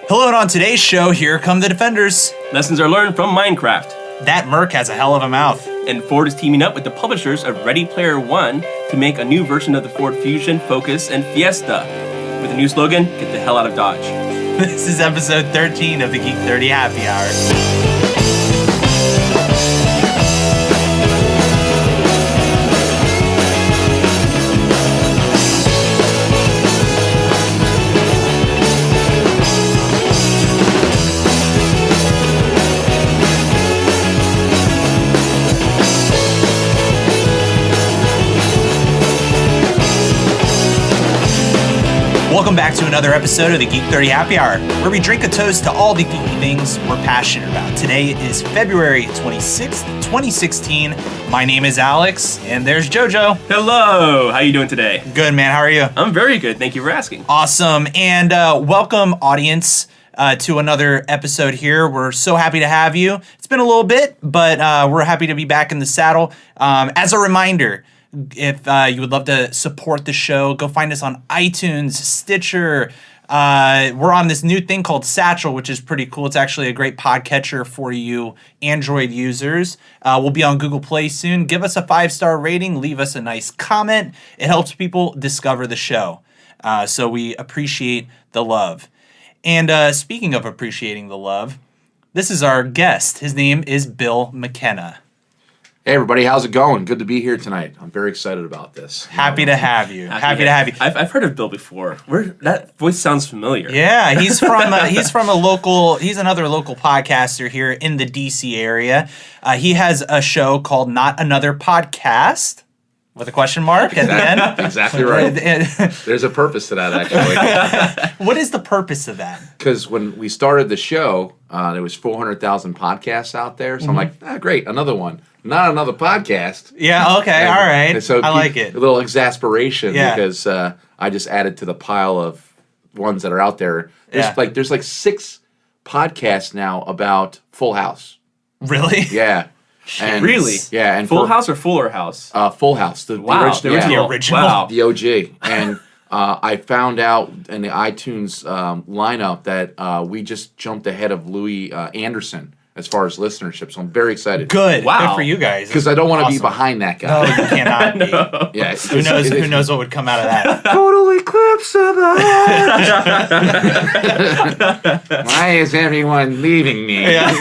Hello, and on today's show, here come the Defenders. Lessons are learned from Minecraft. That Merc has a hell of a mouth. And Ford is teaming up with the publishers of Ready Player One to make a new version of the Ford Fusion, Focus, and Fiesta. With a new slogan, get the hell out of Dodge. This is episode 13 of the Geek 30 Happy Hour. Welcome back to another episode of the Geek 30 Happy Hour, where we drink a toast to all the geeky things we're passionate about. Today is February 26th, 2016. My name is Alex, and there's Jojo. Hello! How you doing today? Good, man. How are you? I'm very good. Thank you for asking. Awesome. And welcome, audience, to another episode here. We're so happy to have you. It's been a little bit, but we're happy to be back in the saddle. As a reminder, if you would love to support the show, go find us on iTunes, Stitcher. We're on this new thing called Satchel, which is pretty cool. It's actually a great podcatcher for you Android users. We'll be on Google Play soon. Give us a 5-star rating. Leave us a nice comment. It helps people discover the show. So we appreciate the love. And speaking of appreciating the love, this is our guest. His name is Bill McKenna. Hey everybody, how's it going? Good to be here tonight. I'm very excited about this. Happy to have you. Happy to have you. I've heard of Bill before. That voice sounds familiar. Yeah, he's from a local. He's another local podcaster here in the DC area. He has a show called Not Another Podcast with a question mark at the end. Exactly right. There's a purpose to that, actually. What is the purpose of that? Because when we started the show, there was 400,000 podcasts out there. So I'm like, great, another one. Not another podcast. Yeah, okay, all right. And so I like it. A little exasperation because Yeah. I just added to the pile of ones that are out there. There's like 6 podcasts now about Full House. Really? Yeah. And, Really? Yeah. And Full House or Fuller House? Full House. The original. Wow. The OG. And I found out in the iTunes lineup that we just jumped ahead of Louis Anderson as far as listenership. So I'm very excited. Good. Wow. Good for you guys. Because I don't want to be Awesome. behind that No, guy. you cannot be. No. Yeah. Who knows what would come out of that? Total eclipse of the heart. Why is everyone leaving me? Yeah.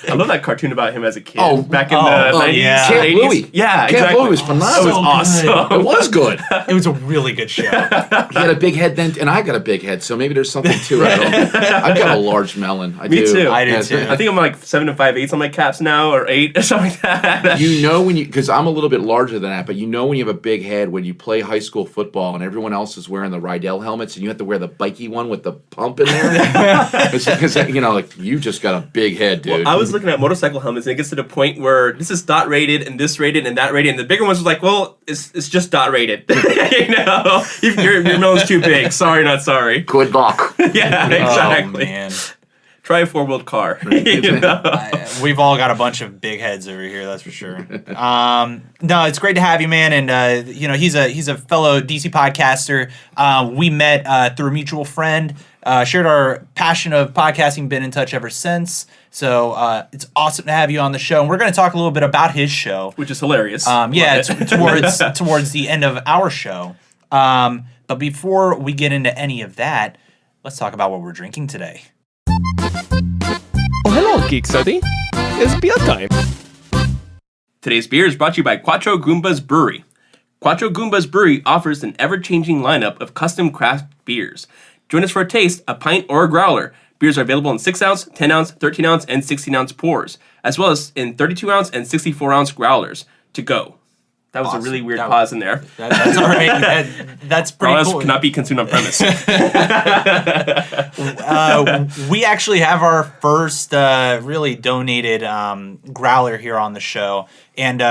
I love that cartoon about him as a kid. Oh, back in the 90s. yeah. Camp 80s. Louie. Yeah, Camp exactly. Louie was phenomenal. That was awesome. It was good. It was a really good show. He had a big head then, and I got a big head, so maybe there's something to it. I've got a large melon. I Me do. too. I do Yeah, too. I think I'm like 7 5/8 on my caps now, or 8 or something like that. You know when because I'm a little bit larger than that, but you know when you have a big head when you play high school football and everyone else is wearing the Rydell helmets and you have to wear the bikey one with the pump in there. It's because like you just got a big head, dude. Well, I was looking at motorcycle helmets, and it gets to the point where this is dot rated, and this rated, and that rated, and the bigger ones was like, well, it's just dot rated. Your melon's too big. Sorry, not sorry. Good luck. Yeah, exactly. Oh, man. Try a 4-wheeled car. We've all got a bunch of big heads over here, that's for sure. No, it's great to have you, man. And he's a fellow DC podcaster. We met through a mutual friend. Shared our passion of podcasting. Been in touch ever since. So it's awesome to have you on the show. And we're going to talk a little bit about his show, Which is hilarious. towards the end of our show. But before we get into any of that, let's talk about what we're drinking today. Oh, hello, Geek 30. It's beer time. Today's beer is brought to you by Quattro Goomba's Brewery. Quattro Goomba's Brewery offers an ever-changing lineup of custom craft beers. Join us for a taste, a pint, or a growler. Beers are available in 6-ounce, 10-ounce, 13-ounce, and 16-ounce pours, as well as in 32-ounce and 64-ounce growlers to go. That was Awesome. a really weird pause in there. That's all right. That's pretty Growlers cool. cannot be consumed on premise. We actually have our first really donated growler here on the show, and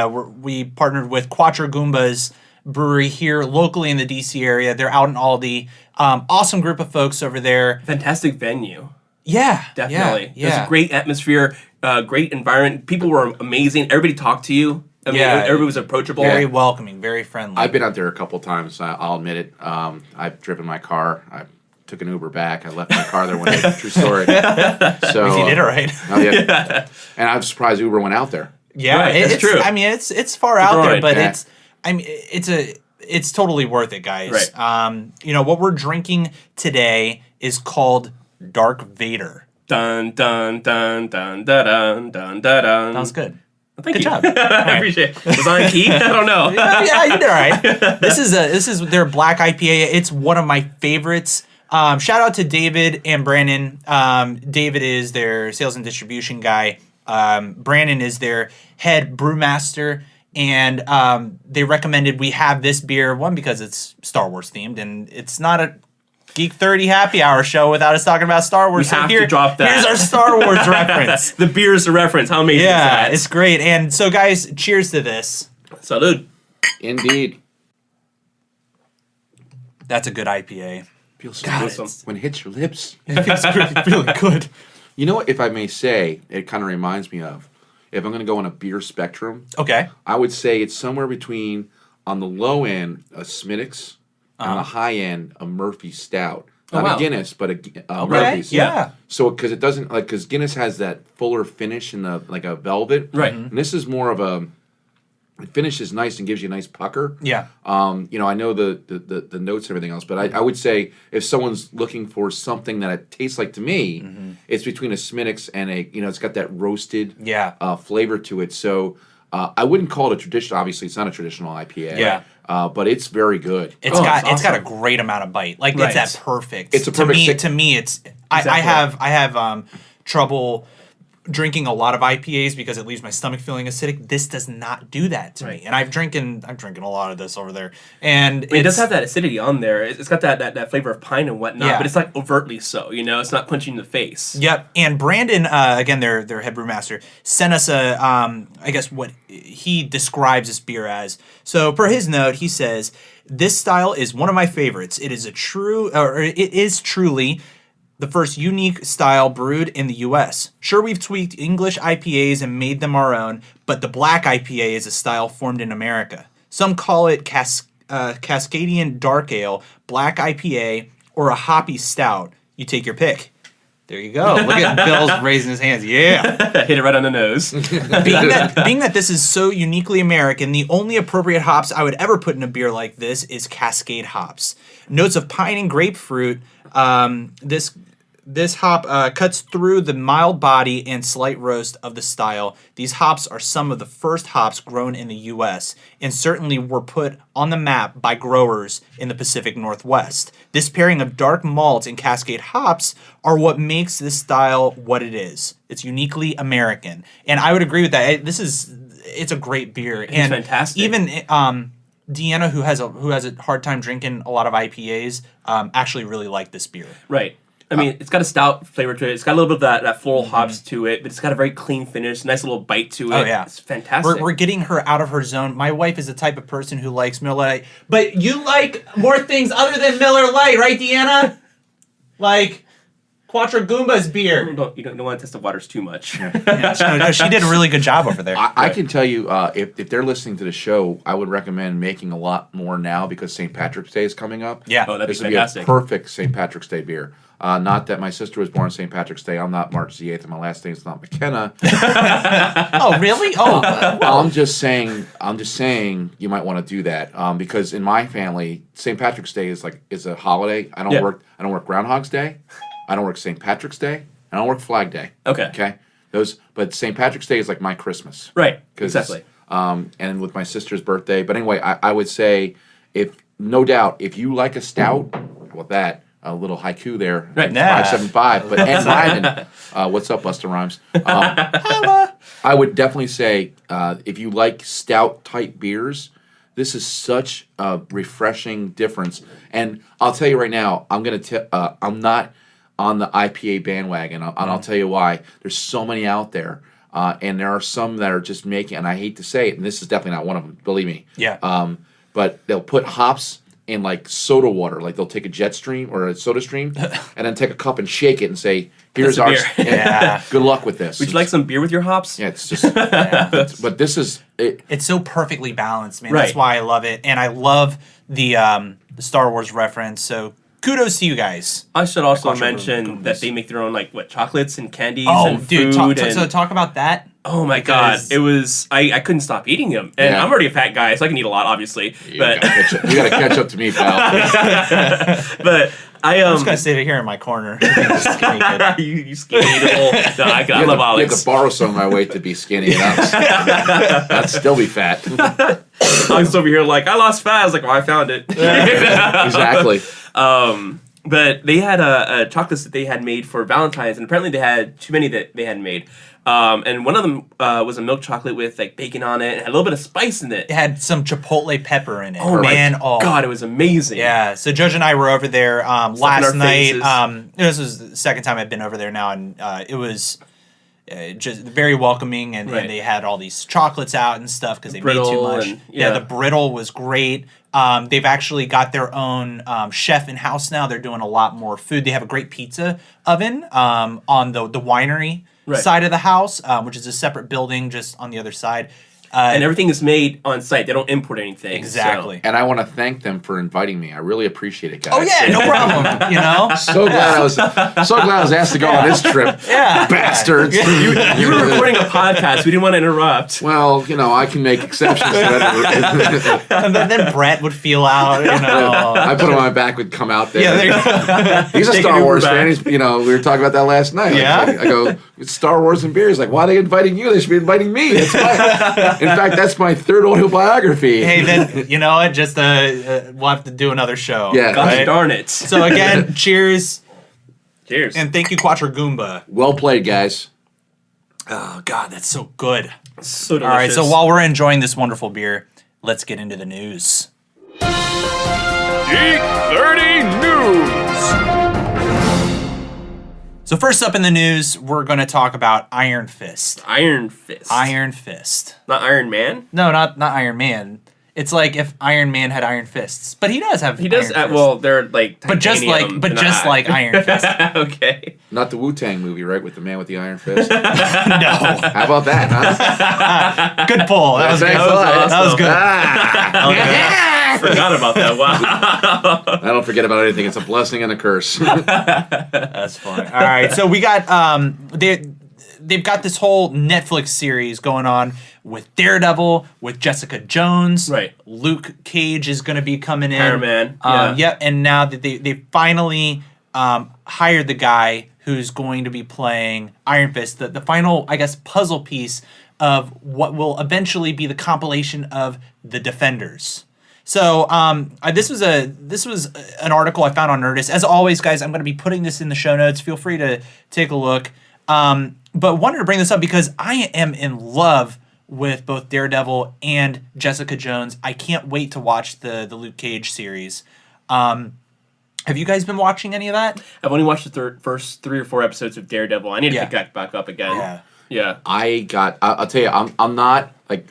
we partnered with Quattro Goomba's Brewery here locally in the DC area. They're out in Aldi. Awesome group of folks over there. Fantastic venue. Yeah, Definitely. Yeah. There's a great atmosphere, great environment. People were amazing. Everybody talked to you. I mean, everybody was approachable. Very welcoming, very friendly. I've been out there a couple times. I'll admit it. I've driven my car. I've took an Uber back. I left my car there one day. True story. So You did it right. yeah. And I'm surprised Uber went out there. Yeah, Right, it's true. I mean, it's far out there, droid, but yeah. it's totally worth it, guys. Right. You know what we're drinking today is called Dark Vader. Dun dun dun dun dun dun dun dun. That was good. Thank Good you. job. I appreciate it. Was I on key? I don't know. Yeah, you did all right. This is their black IPA. It's one of my favorites. Shout out to David and Brandon. David is their sales and distribution guy. Brandon is their head brewmaster. And they recommended we have this beer, one, because it's Star Wars themed, and it's not a Geek 30 happy hour show without us talking about Star Wars. We have to drop that. Here's our Star Wars reference. The beer's a reference. How amazing is Yeah, that? it's great. And so, guys, cheers to this. Salud. Indeed. That's a good IPA. Feels so God, good it's- when it hits your lips. It feels really good. You know what, if I may say, it kind of reminds me of, if I'm going to go on a beer spectrum, Okay. I would say it's somewhere between, on the low end, a Smittix, and on the high end, a Murphy Stout. Not wow. a Guinness, but a Okay. Murphy's. Yeah. So, because it doesn't, like, because Guinness has that fuller finish in the, like a velvet. Right. And this is more of a, it finishes nice and gives you a nice pucker. Yeah. You know, I know the notes and everything else, but I would say if someone's looking for something that it tastes like to me, it's between a Smittix and a, you know, it's got that roasted flavor to it. So I wouldn't call it a traditional, obviously it's not a traditional IPA. Yeah. But it's very good. It's Oh, got it's it's got a awesome. great amount of bite. Like Right. it's that perfect. It's a perfect to me it's I have trouble drinking a lot of IPAs because it leaves my stomach feeling acidic. This does not do that to me. Right. And I'm drinking a lot of this over there. And It does have that acidity on there. It's got that flavor of pine and whatnot, Yeah. but it's like overtly so. You know, it's not punching in the face. Yep, and Brandon, again, their head brewmaster, sent us a, I guess what he describes this beer as. So per his note, he says, "This style is one of my favorites. It is truly the first unique style brewed in the U.S. Sure, we've tweaked English IPAs and made them our own, but the black IPA is a style formed in America. Some call it Cascadian Dark Ale, Black IPA, or a hoppy stout. You take your pick." There you go. Look at Bill's raising his hands. Yeah. Hit it right on the nose. Being that this is so uniquely American, the only appropriate hops I would ever put in a beer like this is Cascade hops. Notes of pine and grapefruit. This hop cuts through the mild body and slight roast of the style. These hops are some of the first hops grown in the U.S. and certainly were put on the map by growers in the Pacific Northwest. This pairing of dark malt and Cascade hops are what makes this style what it is. It's uniquely American, and I would agree with that. It's a great beer. It's and fantastic. Even Deanna, who has a hard time drinking a lot of IPAs, actually really liked this beer. Right. I mean, it's got a stout flavor to it. It's got a little bit of that floral hops to it, but it's got a very clean finish, nice little bite to it. Oh, yeah. It's fantastic. We're getting her out of her zone. My wife is the type of person who likes Miller Lite, but you like more things other than Miller Lite, right, Deanna? Like Quattro Goomba's beer. You don't want to test the waters too much. Yeah, no, she did a really good job over there. I can tell you, if they're listening to the show, I would recommend making a lot more now because St. Patrick's Day is coming up. Yeah. Oh, that'd be This would fantastic. be a perfect St. Patrick's Day beer. Not that my sister was born St. Patrick's Day. I'm not March the 8th, and my last name is not McKenna. Oh, really? Oh, I'm just saying you might want to do that because in my family, St. Patrick's Day is a holiday. I don't work Groundhog's Day. I don't work St. Patrick's Day. I don't work Flag Day. Okay. Okay. But St. Patrick's Day is like my Christmas. Right. Exactly. And with my sister's birthday. But anyway, I would say if you like a stout, with that. A little haiku there, Right. 575. But and rhyming. What's up, Busta Rhymes? I would definitely say if you like stout type beers, this is such a refreshing difference. And I'll tell you right now, I'm not on the IPA bandwagon, and I'll tell you why. There's so many out there, and there are some that are just making. And I hate to say it, and this is definitely not one of them. Believe me. yeah. But they'll put hops in like soda water, like they'll take a jet stream or a soda stream, and then take a cup and shake it and say, "Here's That's our a beer." Yeah. good luck with this." Would you like some beer with your hops? Yeah, it's just. But this is it. It's so perfectly balanced, man. Right. That's why I love it, and I love the Star Wars reference. So kudos to you guys. I should also Quattro mention Goombas. that they make their own chocolates and candies Oh, and dude, food. so talk about that. Oh my god, Because- it was I couldn't stop eating them, and Yeah. I'm already a fat guy, so I can eat a lot, obviously. You But gotta catch up to me, pal. but I I'm just gonna sit here in my corner. Just skinny kid. you skinny little. No, I love You have Alex. to borrow some of my weight to be skinny enough. I'd still be fat. Alex over here like I lost fat. I was like, well, I found it. Exactly. But they had a chocolates that they had made for Valentine's, and apparently they had too many that they hadn't made. And one of them was a milk chocolate with bacon on it and had a little bit of spice in it. It had some chipotle pepper in it. Oh man! my god, it was amazing. Yeah, so Jojo and I were over there last our night. faces. This was the second time I've been over there now, and it was just very welcoming. And Right. they had all these chocolates out and stuff because they made too Brittle much. and- yeah, yeah. the brittle was great. They've actually got their own chef in house now. They're doing a lot more food. They have a great pizza oven on the winery Right. side of the house, which is a separate building just on the other side. And everything is made on site. They don't import anything. Exactly. And I want to thank them for inviting me. I really appreciate it, guys. Oh yeah, no problem. You know. So glad I was asked to go on this trip. Yeah. Bastards. You were recording a podcast. We didn't want to interrupt. Well, I can make exceptions to that. And then Brett would feel out, I put him on my back, would come out there. Yeah, there you go. He's a Take Star an Uber Wars back. fan. He's, we were talking about that last night. Yeah? I go, it's Star Wars and beer. He's like, why are they inviting you? They should be inviting me. In fact, that's my third autobiography. Hey, then, you know what? Just we'll have to do another show. Yeah. Gosh right? darn it. So again, cheers. Cheers. And thank you, Quattro Goomba. Well played, guys. Oh, God, that's so good. So delicious. All right, so while we're enjoying this wonderful beer, let's get into the news. Geek 30 News. So first up in the news, we're going to talk about Iron Fist. Iron Fist. Iron Fist. Not Iron Man? No, not Iron Man. It's like if Iron Man had iron fists, but he does have. He does. Iron fists. Well, they're like but just titanium, like, they're not- like Iron Fist. Okay. Not the Wu-Tang movie, right? With the man with the iron fist. No, How about that, huh? good pull. That was good. Thanks a lot. That was good. Ah, Forgot about that. Wow. I don't forget about anything. It's a blessing and a curse. That's fun. All right, so we got they've got this whole Netflix series going on with Daredevil, with Jessica Jones. Right. Luke Cage is going to be coming in. Iron Man, yeah. Yep. And now that they finally hired the guy who's going to be playing Iron Fist, the final, I guess, puzzle piece of what will eventually be the compilation of the Defenders. So this was an article I found on Nerdist. As always, guys, I'm going to be putting this in the show notes. Feel free to take a look. But wanted to bring this up because I am in love with both Daredevil and Jessica Jones. I can't wait to watch the Luke Cage series. Have you guys been watching any of that? I've only watched the first 3 or 4 episodes of Daredevil. I need to Yeah. pick that back up again. Yeah. Yeah. I'll tell you, I'm not like,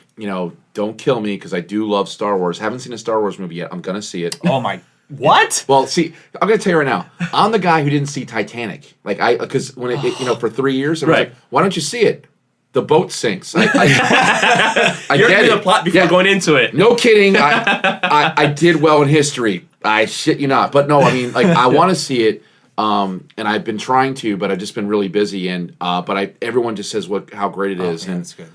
don't kill me because I do love Star Wars. Haven't seen a Star Wars movie yet. I'm going to see it. Oh my... What? Well, see, I'm going to tell you right now. I'm the guy who didn't see Titanic. Because when for 3 years, I was Right. like, why don't you see it? The boat sinks. I You're get reading it. the plot before Yeah. going into it. No kidding. I did well in history. I shit you not. But no, I mean, I want to see it. And I've been trying to, but I've just been really busy. And everyone just says how great it is. man, And that's good.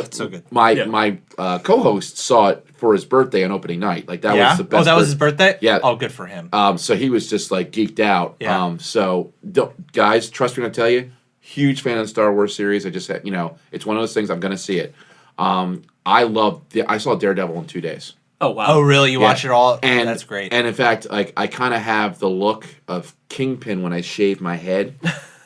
It's so good. My co-host saw it for his birthday on opening night. That was the best. Oh, that was his birthday? Yeah. Oh, good for him. So he was just geeked out. Yeah. So guys, trust me when I tell you, huge fan of the Star Wars series. I just said, it's one of those things. I'm going to see it. I saw Daredevil in 2 days. Oh, wow. Oh, really? You watch it all? And That's great. And in fact, I kind of have the look of Kingpin when I shave my head.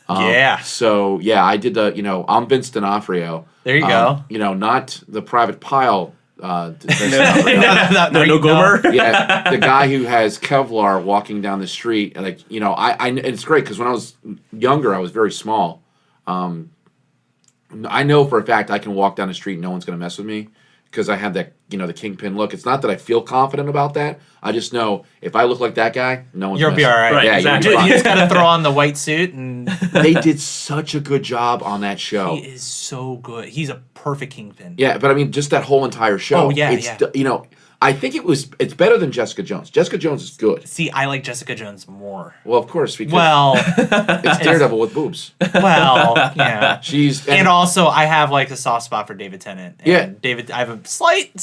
Yeah. So yeah, I did I'm Vince D'Onofrio. There you go. Not the Private Pile. Vince no, D'Onofrio. No Gomer? Yeah, the guy who has Kevlar walking down the street, and it's great because when I was younger, I was very small. I know for a fact I can walk down the street and no one's going to mess with me because I have that, the Kingpin look. It's not that I feel confident about that. I just know if I look like that guy, no one's You'll gonna be mess- all right. Right, Yeah, exactly. you'll be You fine. just got to throw on the white suit and... They did such a good job on that show. He is so good. He's a perfect Kingpin. Yeah, but I mean, just that whole entire show. Oh, yeah, it's, yeah. I think it's better than Jessica Jones. Jessica Jones is good. See, I like Jessica Jones more. Well, of course, because Well, it's Daredevil with boobs. well, yeah. And also, I have like a soft spot for David Tennant. And Yeah. I have a slight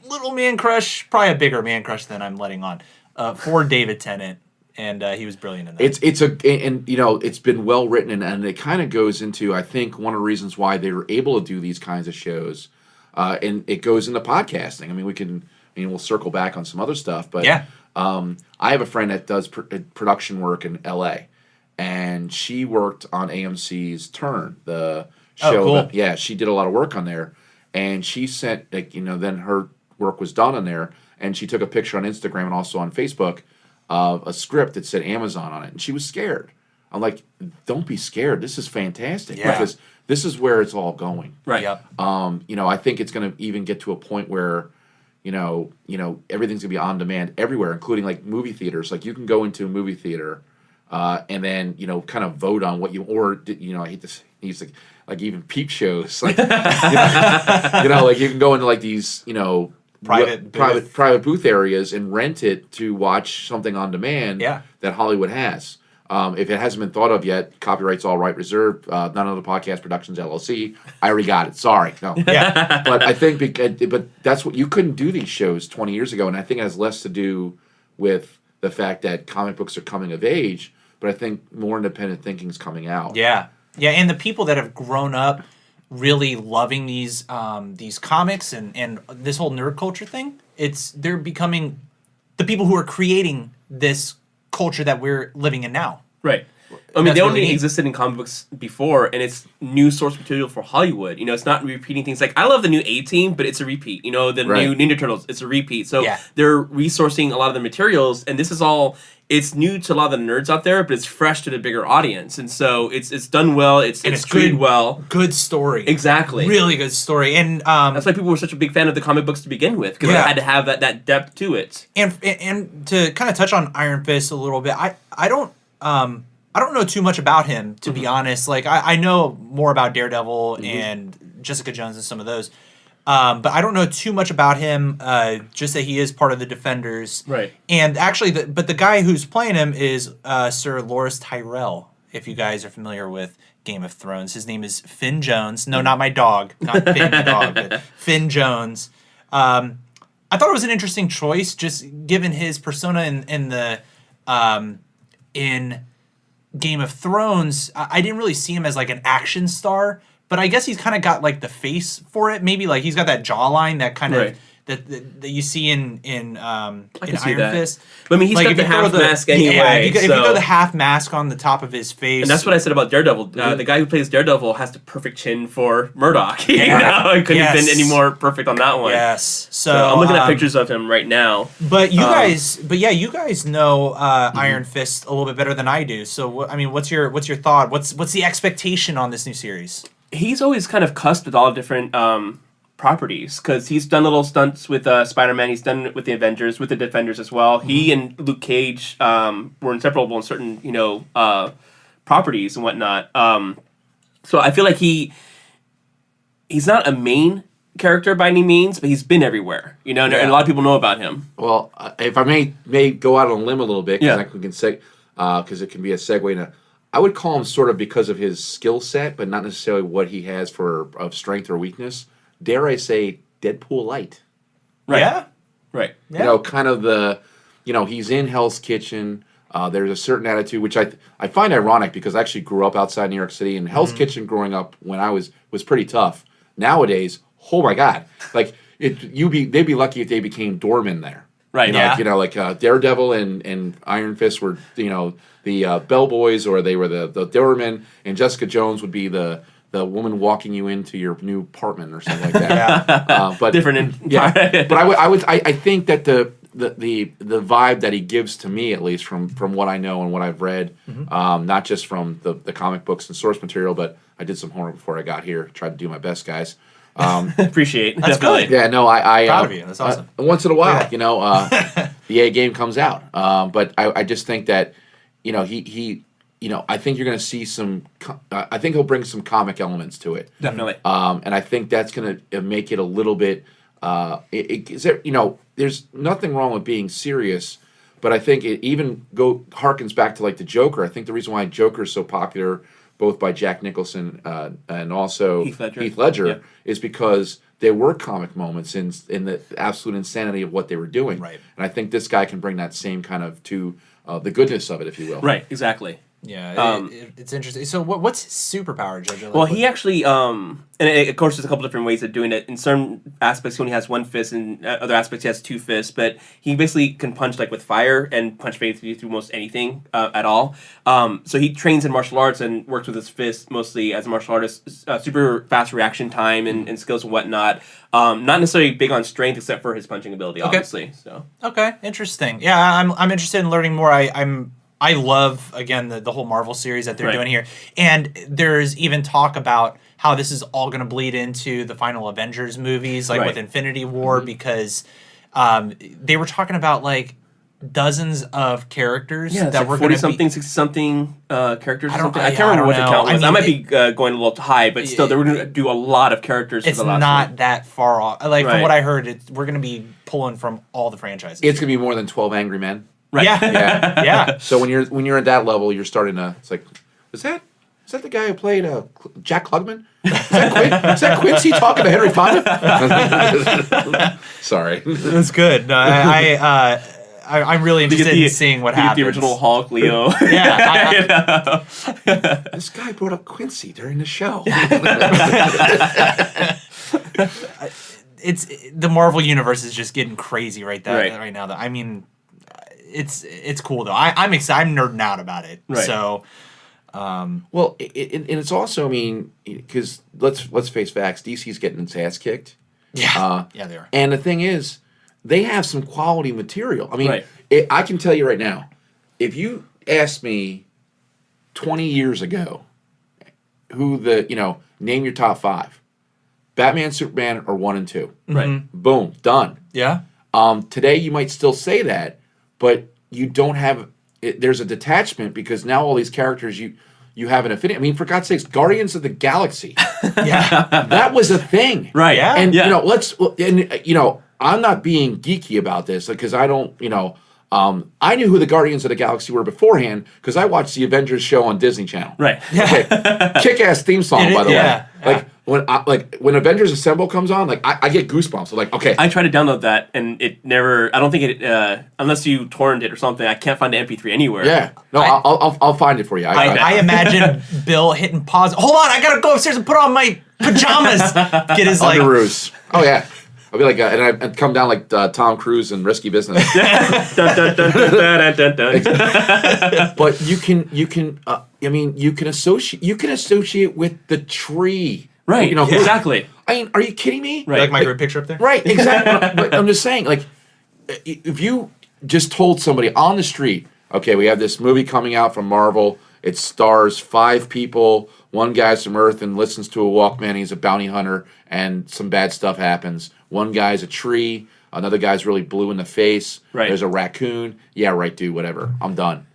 little man crush, probably a bigger man crush than I'm letting on, for David Tennant. And he was brilliant in that. it's been well written, and it kind of goes into, I think, one of the reasons why they were able to do these kinds of shows, and it goes into podcasting. I mean, we'll circle back on some other stuff, but yeah. I have a friend that does production work in L.A., and she worked on AMC's Turn, the show. Cool. She did a lot of work on there, and she sent, then her work was done on there, and she took a picture on Instagram and also on Facebook of a script that said Amazon on it, and she was scared. I'm like, don't be scared. This is fantastic because this is where it's all going. Right. Yep. I think it's going to even get to a point where, everything's gonna be on demand everywhere, including like movie theaters. Like you can go into a movie theater, and then kind of vote on what I hate this. He's like even peep shows, like like you can go into like these private booth areas and rent it to watch something on demand that Hollywood has. If it hasn't been thought of yet, copyrights all right reserved. None of the Podcast Productions LLC. I already got it. Sorry. No. Yeah. But I think but that's what you couldn't do these shows 20 years ago, and I think it has less to do with the fact that comic books are coming of age, but I think more independent thinking is coming out. Yeah. Yeah, and the people that have grown up really loving these comics and this whole nerd culture thing, they're becoming the people who are creating this culture that we're living in now. Right. I mean, That's they really only neat. existed in comic books before, and it's new source material for Hollywood. It's not repeating things. Like, I love the new A-Team, but it's a repeat. The new Ninja Turtles, it's a repeat. So they're resourcing a lot of the materials, and this is all, it's new to a lot of the nerds out there, but it's fresh to the bigger audience. And so it's done well, it's treated well. Good story. Exactly. Really good story. And that's why people were such a big fan of the comic books to begin with, because it had to have that depth to it. And to kind of touch on Iron Fist a little bit, I don't know too much about him, to be honest. Like, I know more about Daredevil and Jessica Jones and some of those. But I don't know too much about him, just that he is part of the Defenders. Right. And actually, the guy who's playing him is Sir Loras Tyrell, if you guys are familiar with Game of Thrones. His name is Finn Jones. No, not my dog. Not Finn the dog, but Finn Jones. I thought it was an interesting choice, just given his persona in Game of Thrones. I didn't really see him as like an action star, but I guess he's kind of got like the face for it. Maybe like he's got that jawline that kind of that you see in Iron Fist. But I mean, he's like, got the half mask anyway. Yeah, if you go the half mask on the top of his face. And that's what I said about Daredevil. The guy who plays Daredevil has the perfect chin for Murdoch. It couldn't have been any more perfect on that one. Yes. So I'm looking at pictures of him right now. But you guys know Iron Fist a little bit better than I do. So what's your thought? What's the expectation on this new series? He's always kind of cussed with all different properties, because he's done little stunts with Spider-Man. He's done it with the Avengers, with the Defenders as well. He and Luke Cage were inseparable in certain properties and whatnot. So I feel like he's not a main character by any means, but he's been everywhere. And a lot of people know about him. Well, if I may go out on a limb a little bit, because we can say, because it can be a segue into. I would call him sort of because of his skill set, but not necessarily what he has of strength or weakness. Dare I say, Deadpool light. Right. Yeah. Right. Yeah. Kind of he's in Hell's Kitchen. There's a certain attitude, which I find ironic because I actually grew up outside New York City, and Hell's Kitchen growing up when I was pretty tough. Nowadays, oh my God, like they'd be lucky if they became doormen there. Right. Like Daredevil and Iron Fist were the bellboys, or they were the doormen, and Jessica Jones would be the woman walking you into your new apartment or something like that. But different. But I think that the vibe that he gives to me, at least from what I know and what I've read, not just from the comic books and source material, but I did some homework before I got here. Tried to do my best, guys. Appreciate. That's definitely. good. Yeah, no, I proud of you. That's awesome. Once in a while, the A game comes out. But I just think that he I think you're going to see some. I think he'll bring some comic elements to it. Definitely. And I think that's going to make it a little bit there's nothing wrong with being serious, but I think it even harkens back to like the Joker. I think the reason why Joker is so popular, both by Jack Nicholson and also Heath Ledger, is because there were comic moments in the absolute insanity of what they were doing. Right. And I think this guy can bring that same kind of to the goodness of it, if you will. Right, exactly. Yeah, it's interesting. So what's his superpower, Jojo? Well, he actually, and of course there's a couple different ways of doing it. In certain aspects, he only has one fist, and other aspects he has two fists. But he basically can punch like with fire and punch basically through most anything at all. So he trains in martial arts and works with his fists mostly as a martial artist. Super fast reaction time and skills and whatnot. Not necessarily big on strength except for his punching ability, obviously. So okay, interesting. Yeah, I'm interested in learning more. I love, again, the whole Marvel series that they're doing here. And there's even talk about how this is all going to bleed into the final Avengers movies, like with Infinity War, because they were talking about, like, dozens of characters that were going to be... 60-something characters or something. I can't remember what the count was. I might be going a little high, but still, they were going to do a lot of characters for the last one. It's not that far off. Like, from what I heard, we're going to be pulling from all the franchises. It's going to be more than 12 Angry Men. Right. Yeah. Yeah. So when you're at that level, you're starting to. It's like, is that the guy who played Jack Klugman? Is that Quincy talking to Henry Fonda? Sorry. That's good. No, I'm really interested in seeing what happens. The original Hulk, Leo. Yeah. This guy brought up Quincy during the show. It's the Marvel universe is just getting crazy right now. I mean. It's cool though. I'm excited. I'm nerding out about it. Right. So, well, and it's also, I mean, because let's face facts. DC's getting its ass kicked. Yeah. Yeah, they are. And the thing is, they have some quality material. I mean, right. I can tell you right now, if you asked me 20 years ago, name your top 5, Batman, Superman, or 1 and 2. Right. Boom, done. Yeah. Today you might still say that, but you don't have. There's a detachment because now all these characters you have an affinity. I mean, for God's sakes, Guardians of the Galaxy. Yeah, that was a thing. Right. Yeah. And I'm not being geeky about this because I don't. I knew who the Guardians of the Galaxy were beforehand because I watched the Avengers show on Disney Channel. Right. Okay. Kick-ass theme song, by the way. Yeah. Like when Avengers Assemble comes on, like I get goosebumps. So like, okay. I tried to download that and it never. I don't think it. Unless you torrent it or something, I can't find the MP3 anywhere. Yeah. No, I'll find it for you. I imagine Bill hitting pause. Hold on, I gotta go upstairs and put on my pajamas. Get his like. Underoos. Oh yeah. I'll be like, and I'd come down like Tom Cruise in Risky Business. But you can associate with the tree. Right. Exactly. I mean, are you kidding me? Right. Like my group picture up there. Right. Exactly. But I'm just saying, like, if you just told somebody on the street, okay, we have this movie coming out from Marvel. It stars 5 people. One guy's from Earth and listens to a Walkman. He's a bounty hunter, and some bad stuff happens. One guy's a tree. Another guy's really blue in the face. Right. There's a raccoon. Yeah, right, dude. Whatever. I'm done.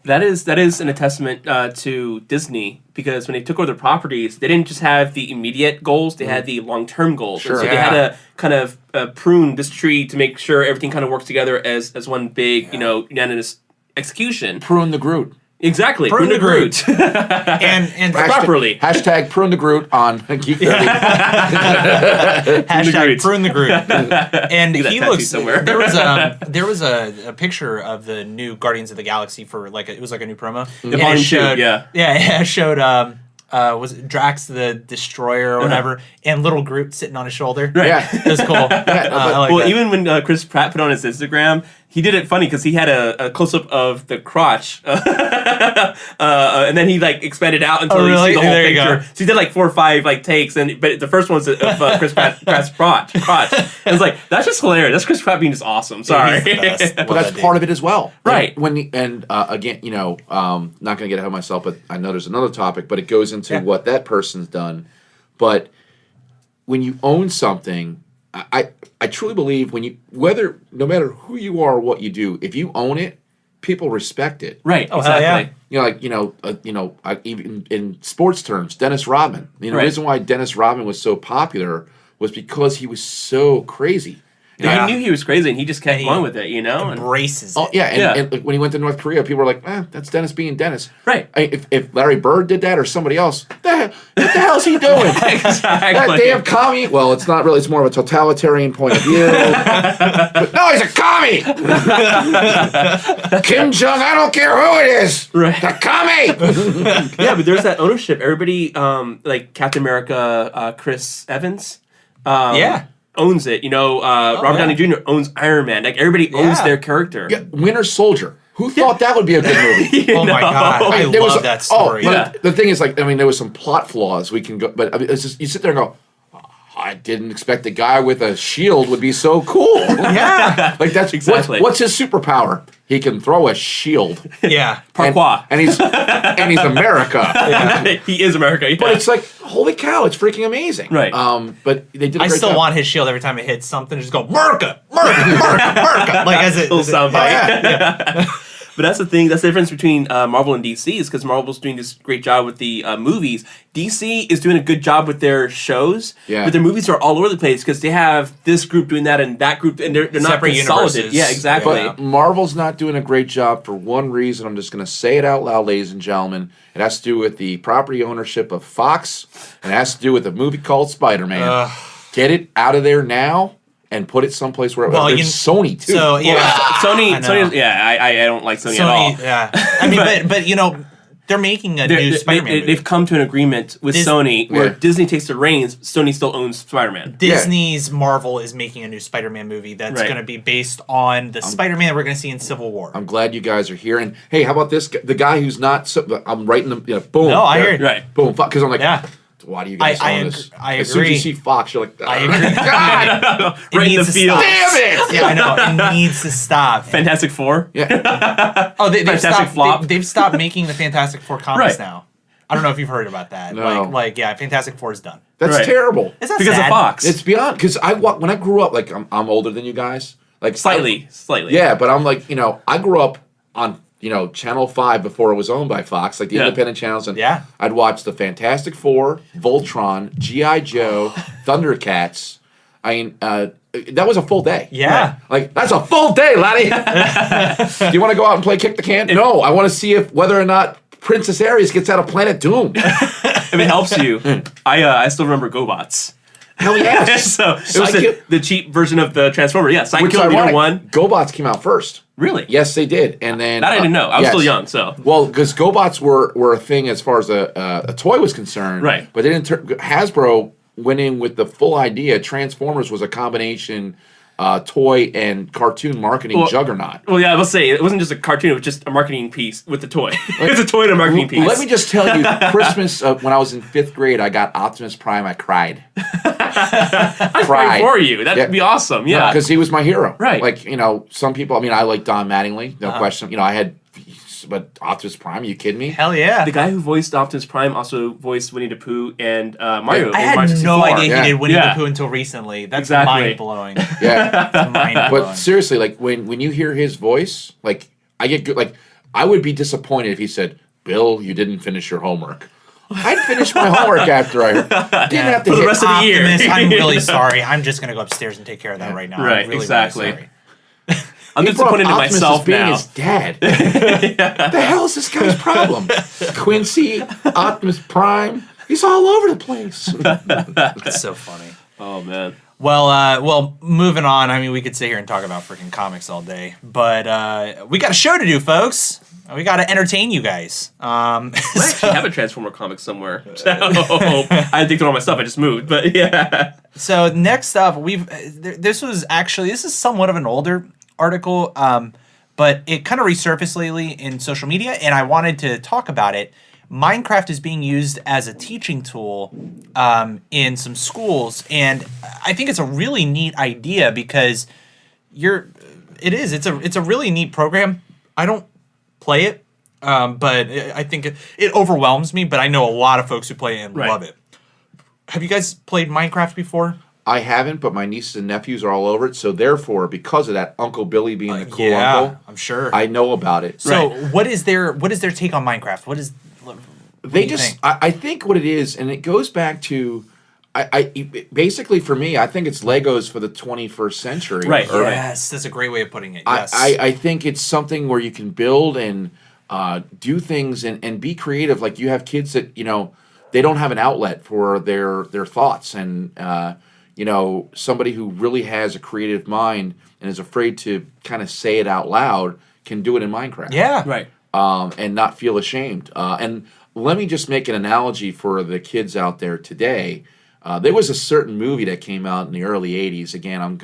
That is a testament to Disney because when they took over their properties, they didn't just have the immediate goals; they had the long-term goals. Sure. So they had to kind of prune this tree to make sure everything kind of works together as one big, unanimous execution. Prune the Groot. Exactly. Prune the Groot. and properly. Hashtag prune the Groot on Geek 30. Hashtag prune the Groot. And he looks somewhere. There was a picture of the new Guardians of the Galaxy for it was like a new promo. The volume 2, yeah. Yeah, it showed was it Drax the Destroyer or whatever, and little Groot sitting on his shoulder. Right. Yeah, it's cool. I like that. Even when Chris Pratt put on his Instagram, he did it funny because he had a close up of the crotch, and then he expanded out until you see the whole there picture. So he did 4 or 5 takes, but the first one was of Chris Pratt's crotch. And it's that's just hilarious. That's Chris Pratt being just awesome. Sorry, but that's part of it as well, right? Again, not going to get ahead of myself, but I know there's another topic, but it goes into what that person's done. But when you own something. I truly believe no matter who you are or what you do, if you own it, people respect it. Right. Oh, exactly. Even in sports terms, Dennis Rodman. The reason why Dennis Rodman was so popular was because he was so crazy. Yeah. He knew he was crazy, and he just kept going with it, you know? Embraces it. Oh, yeah, and like, when he went to North Korea, people were like, that's Dennis being Dennis. Right. If Larry Bird did that or somebody else, what the hell's he doing? Exactly. That damn commie. Well, it's not really. It's more of a totalitarian point of view. But no, he's a commie. Kim Jong, I don't care who it is. Right. The commie. Yeah, but there's that ownership. Everybody, like Captain America, Chris Evans. Owns it. You know, Robert Downey Jr. owns Iron Man. Like, everybody owns their character. Yeah, Winter Soldier. Who thought that would be a good movie? Oh my God, I love that story. The thing is, like, I mean, there was some plot flaws. We can go, but I mean, it's just you sit there and go, I didn't expect a guy with a shield would be so cool. Yeah, like that's exactly. What's his superpower? He can throw a shield. Yeah, Parkour. And he's America. Yeah. He is America. Yeah. But it's like, holy cow, it's freaking amazing. Right. But they did. I still want his shield every time it hits something. Just go America, America, like as it little soundbite. Yeah. But that's the thing. That's the difference between Marvel and DC is because Marvel's doing this great job with the movies. DC is doing a good job with their shows. Yeah. But their movies are all over the place because they have this group doing that and that group, and they're not Separate consolidated. universes. Yeah, exactly. But Marvel's not doing a great job for one reason. I'm just going to say it out loud, ladies and gentlemen. It has to do with the property ownership of Fox, and it has to do with a movie called Spider-Man. Get it out of there now. And put it someplace where there's Sony too. So Sony. I don't like Sony at all. Yeah, I mean, but you know, they're making a new Spider-Man movie. They've come to an agreement with Sony where Disney takes the reins. Sony still owns Spider-Man. Disney's Marvel is making a new Spider-Man movie that's going to be based on the Spider-Man that we're going to see in Civil War. I'm glad you guys are here. And hey, how about this? The guy who's not. I'm writing them. Boom. No, I hear you. Right. Boom. Because I'm like. Yeah. Why do you guys own this? I agree. As soon as you see Fox, you're like, I agree. God, right in the field. Damn it! Yeah, I know. It needs to stop. Fantastic Four. Yeah. Oh, they've Fantastic stopped. Flop. They've stopped making the Fantastic Four comics Right. now. I don't know if you've heard about that. No. Yeah, Fantastic Four is done. That's Right. terrible. Is that Because sad? of Fox. It's beyond. Because when I grew up, like I'm older than you guys. Like Slightly. Yeah, but I'm like, I grew up on Channel 5 before it was owned by Fox, like the independent channels. And I'd watch the Fantastic Four, Voltron, G.I. Joe, Thundercats. I mean, that was a full day. Yeah. Right? Like, that's a full day, laddie. Do you want to go out and play Kick the Can? No, I want to see whether or not Princess Aries gets out of Planet Doom. If it helps you, I still remember GoBots. Hell yes. So it was the cheap version of the Transformer. Yeah, Which Psycho Leader 1. GoBots came out first. Really? Yes, they did. And then That I didn't know. I was still young, so. Well, because GoBots were a thing as far as a toy was concerned. Right. But then Hasbro went in with the full idea. Transformers was a combination toy and cartoon marketing juggernaut. Well, yeah, I will say, it wasn't just a cartoon, it was just a marketing piece with the toy. It's a toy and a marketing piece. Let me just tell you, Christmas, when I was in 5th grade, I got Optimus Prime. I cried. I cried for you. That'd be awesome. Yeah. Because he was my hero. Right. Like, some people, I like Don Mattingly, no question. I had, but Optimus Prime, are you kidding me? Hell yeah. The guy who voiced Optimus Prime also voiced Winnie the Pooh and Mario. I had no idea he did Winnie the Pooh until recently. That's mind-blowing. Yeah. That's mind-blowing. But seriously, like, when you hear his voice, like, I get good, like, I would be disappointed if he said, Bill, you didn't finish your homework. I'd finish my homework after I didn't have to for the rest of the year. I'm really sorry. I'm just going to go upstairs and take care of that right now. Right, I'm really, exactly. Really sorry. I'm disappointed in Optimus myself as being now. his dad. The hell is this guy's problem? Quincy, Optimus Prime, he's all over the place. That's so funny. Oh, man. Well, moving on. I mean, we could sit here and talk about freaking comics all day, but we got a show to do, folks. We got to entertain you guys. I actually have a Transformer comic somewhere. So I didn't think through all my stuff. I just moved, but yeah. So next up, this is somewhat of an older article, but it kind of resurfaced lately in social media, and I wanted to talk about it. Minecraft is being used as a teaching tool in some schools, and I think it's a really neat idea because it's a really neat program. I don't play it, but I think it overwhelms me, but I know a lot of folks who play it and love it. Have you guys played Minecraft before? I haven't, but my nieces and nephews are all over it. So therefore, because of that, Uncle Billy being the cool uncle, I'm sure I know about it. So what is their take on Minecraft? What do you think? I think what it is, and it goes back to basically for me, I think it's Legos for the 21st century. Right. Yes, that's a great way of putting it. Yes. I think it's something where you can build and do things and be creative. Like you have kids that, they don't have an outlet for their thoughts. And, somebody who really has a creative mind and is afraid to kind of say it out loud can do it in Minecraft. Yeah. Right. And not feel ashamed. And let me just make an analogy for the kids out there today. There was a certain movie that came out in the early 80s. Again,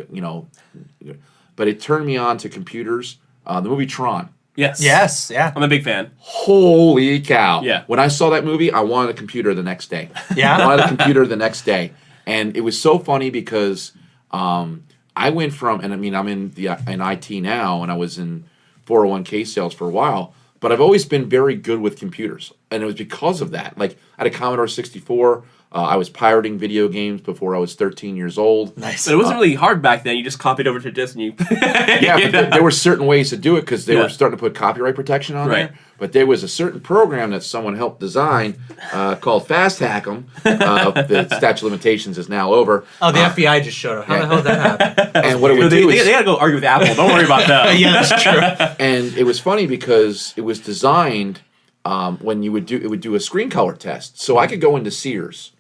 but it turned me on to computers. The movie Tron. Yes. Yes. Yeah. I'm a big fan. Holy cow. Yeah. When I saw that movie, I wanted a computer the next day. Yeah? I wanted a computer the next day. And it was so funny because I went from, and I mean, I'm in IT now, and I was in 401k sales for a while, but I've always been very good with computers. And it was because of that. Like, I had a Commodore 64. I was pirating video games before I was 13 years old. Nice. But it wasn't really hard back then. You just copied over to disk and you... Yeah, but there were certain ways to do it because they were starting to put copyright protection on Right. there. But there was a certain program that someone helped design called Fast Hack 'em. The statute of limitations is now over. Oh, the FBI just showed up. How the hell did that happen? And what it would They do is... gotta go argue with Apple. Don't worry about that. Yeah, that's true. And it was funny because it was designed when it would do a screen color test. So I could go into Sears.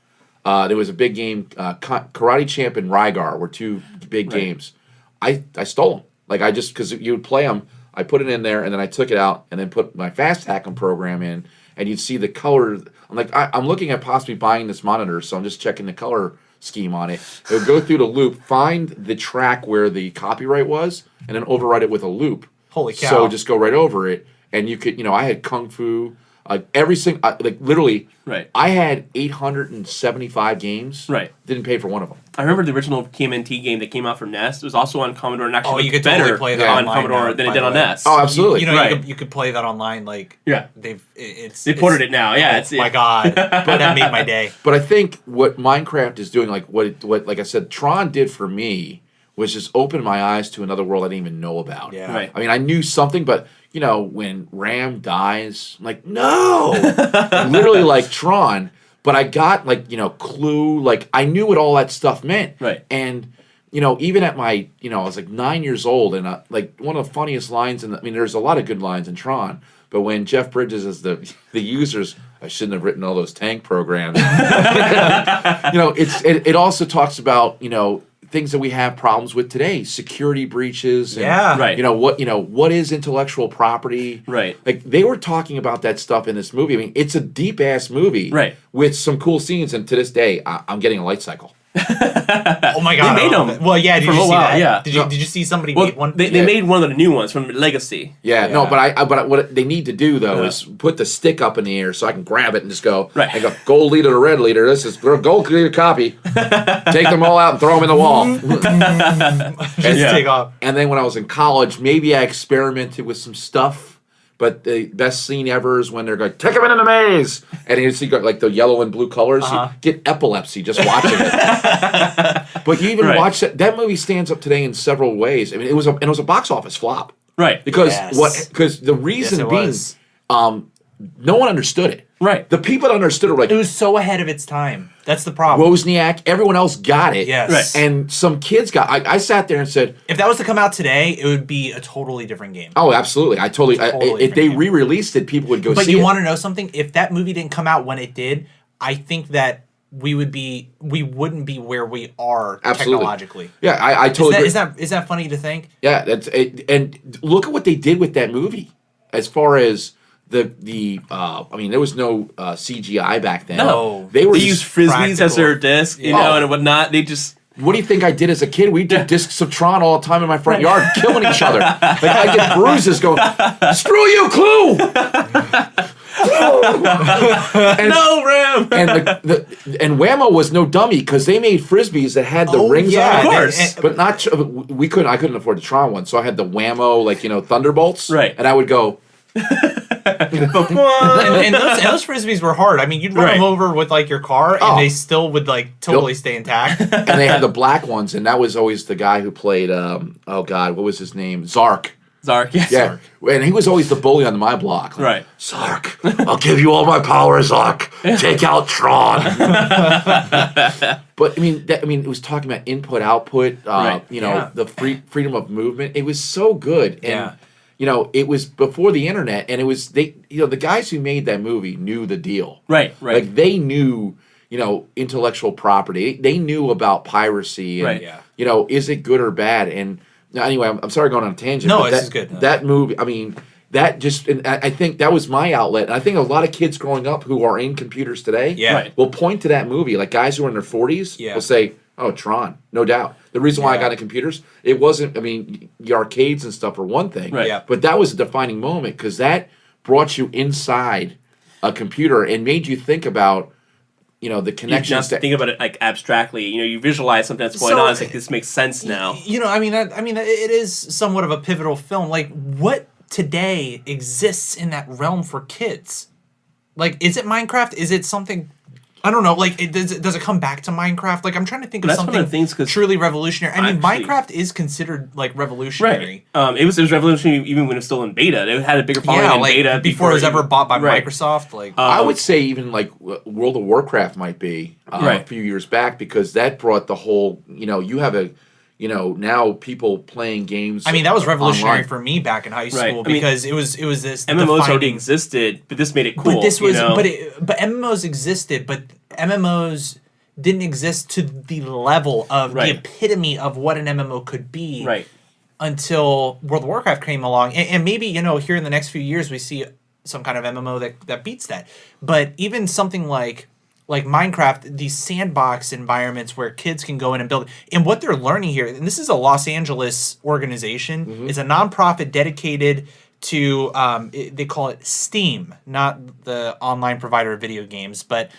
There was a big game, Karate Champ and Rygar were two big games. I stole them. Like because you would play them, I put it in there and then I took it out and then put my Fast Hack'em program in and you'd see the color. I'm like, I'm looking at possibly buying this monitor, so I'm just checking the color scheme on it. It would go through the loop, find the track where the copyright was, and then override it with a loop. Holy cow. So just go right over it. And you could, I had Kung Fu, every single, literally, Right. I had 875 games. Right. Didn't pay for one of them. I remember the original TMNT game that came out for NES. It was also on Commodore and actually you looked could totally better play that on online Commodore now, than it by did the on way. NES. Oh, absolutely. Right. You could play that online. Like, Yeah. they ported it now. Yeah. Oh my god, that made my day. But I think what Minecraft is doing, like I said, Tron did for me was just open my eyes to another world I didn't even know about. Yeah. Right. I mean, I knew something, but when Ram dies, I'm like, no, literally like Tron. But I got Clue, I knew what all that stuff meant. Right. And even at my, I was like 9 years old, and one of the funniest lines there's a lot of good lines in Tron, but when Jeff Bridges is the users, I shouldn't have written all those tank programs. It also talks about things that we have problems with today, security breaches. And, Yeah. Right. What is intellectual property? Right. Like they were talking about that stuff in this movie. I mean, it's a deep ass movie. Right. With some cool scenes, and to this day, I'm getting a light cycle. Oh my god, They made I love them it. Well, yeah, did for you a see while, that? yeah. Did you see somebody Well, made one? they made one of the new ones from Legacy. Yeah, no, Yeah. but what they need to do though is put the stick up in the air so I can grab it and just go. Right. I go gold leader to red leader. This is gold leader copy. Take them all out and throw them in the wall. Just Yeah. take off. And then when I was in college, maybe I experimented with some stuff. But the best scene ever is when they're going, take him into the maze! And you see the yellow and blue colors. You get epilepsy just watching it. But you even Right. watch that movie stands up today in several ways. I mean, it was a box office flop. Right. Because Yes. Because the reason it being, was. no one understood it. Right. The people that understood it were It like was so ahead of its time. That's the problem. Wozniak. Everyone else got it. Yes. Right. And some kids got. I sat there and said, If that was to come out today, it would be a totally different game. "Oh, absolutely! If they different game. re-released it, people would go But see you it." want to know something? If that movie didn't come out when it did, I think that we wouldn't be where we are Absolutely. technologically. Yeah, I totally agree. Is that funny to think? Yeah, that's it. And look at what they did with that movie. As far as there was no CGI back then. No. they were They just used frisbees as their practical. disc, Yeah. and whatnot. They just What do you think I did as a kid? We did discs of Tron all the time in my front yard, killing each other. Like I get bruises going, screw you, Clue! no Ram. And Whammo was no dummy because they made frisbees that had the rings yeah, on it. of course. But not I couldn't afford the Tron one, so I had the Whammo Thunderbolts. Right. And I would go, and those frisbees were hard. I mean, you'd run Right. them over with your car, and Oh. they still would totally stay intact. and they had the black ones, and that was always the guy who played oh god, what was his name? Zark. Zark. Yes. Yeah. And he was always the bully on my block. Like, Right. Zark, I'll give you all my power, Zark. Take out Tron. But I mean, it was talking about input, output. The freedom of movement. It was so good, and it was before the internet, and it was the guys who made that movie knew the deal. Right. Like they knew, intellectual property. They knew about piracy. And, is it good or bad? And anyway, I'm sorry going on a tangent. No, but this is good. No. That movie, I mean. And I think that was my outlet. And I think a lot of kids growing up who are in computers today will point to that movie. Like guys who are in their 40s will say, oh, Tron, no doubt. The reason why I got into computers, it wasn't, the arcades and stuff were one thing. Right. But that was a defining moment because that brought you inside a computer and made you think about, the connections. Think about it like abstractly. You visualize something that's going on. It's like, this makes sense now. It is somewhat of a pivotal film. Like, what today exists in that realm for kids? Like, is it Minecraft? Is it something? I don't know. Like, does it come back to Minecraft? Like, I'm trying to think of something truly revolutionary. I mean, Minecraft is considered like revolutionary. Right. It was revolutionary even when it was still in beta. It had a bigger following in beta before it was ever bought by Microsoft. Like, I would say even like World of Warcraft might be a few years back because that brought the whole. You have a. Now people playing games. I mean, that was revolutionary for me back in high school because it was this MMOs already existed, but this made it cool. But this was, but MMOs existed, but MMOs didn't exist to the level of the epitome of what an MMO could be. Right. Until World of Warcraft came along, and maybe here in the next few years we see some kind of MMO that beats that. But even something like Minecraft, these sandbox environments where kids can go in and build. And what they're learning here, and this is a Los Angeles organization, it's a nonprofit dedicated to, they call it STEAM, not the online provider of video games, but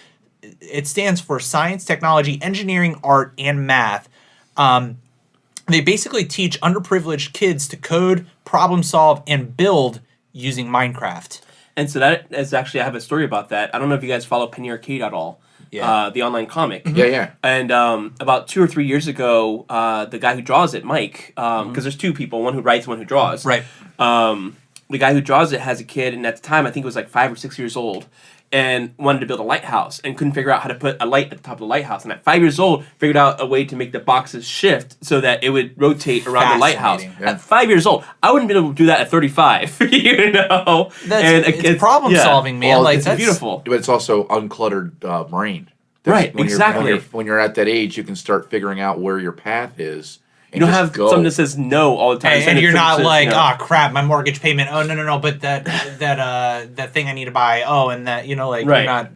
it stands for Science, Technology, Engineering, Art, and Math. They basically teach underprivileged kids to code, problem solve, and build using Minecraft. And so that is actually, I have a story about that. I don't know if you guys follow Penny Arcade at all. Yeah. The online comic. Yeah. And about 2 or 3 years ago, the guy who draws it, Mike, because there's two people, one who writes, one who draws. Right. The guy who draws it has a kid, and at the time, I think it was like 5 or 6 years old, and wanted to build a lighthouse and couldn't figure out how to put a light at the top of the lighthouse. And at 5 years old, figured out a way to make the boxes shift so that it would rotate around the lighthouse. Yeah. At 5 years old, I wouldn't be able to do that at 35. It's problem solving, man. Well, it's beautiful. But it's also uncluttered brain. Exactly. When you're at that age, you can start figuring out where your path is. You don't have something that says no all the time. And you're not like, oh crap, my mortgage payment. Oh no, but that thing I need to buy. Oh, and that you're not.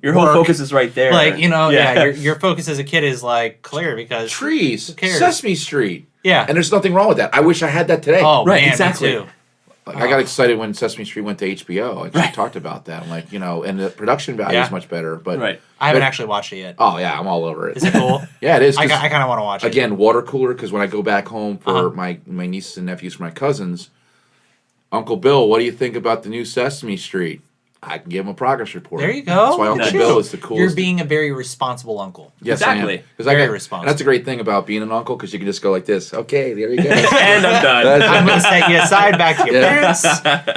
Your whole focus is right there. Like your focus as a kid is like clear because trees, who cares? Sesame Street. Yeah, and there's nothing wrong with that. I wish I had that today. Oh, right, man, exactly. Me too. Like, I got excited when Sesame Street went to HBO. I talked about that. I'm like, and the production value is much better. But I haven't actually watched it yet. Oh yeah, I'm all over it. Is it cool? Yeah, it is. I kind of want to watch it. Again, water cooler because when I go back home for my nieces and nephews, for my cousins, Uncle Bill, what do you think about the new Sesame Street? I can give him a progress report. There you go. That's why Uncle Bill is the coolest. You're being a very responsible uncle. Yes, exactly. I am. Very responsible. That's a great thing about being an uncle because you can just go like this. Okay, there you go. And I'm done. I'm going to set you aside back to your parents.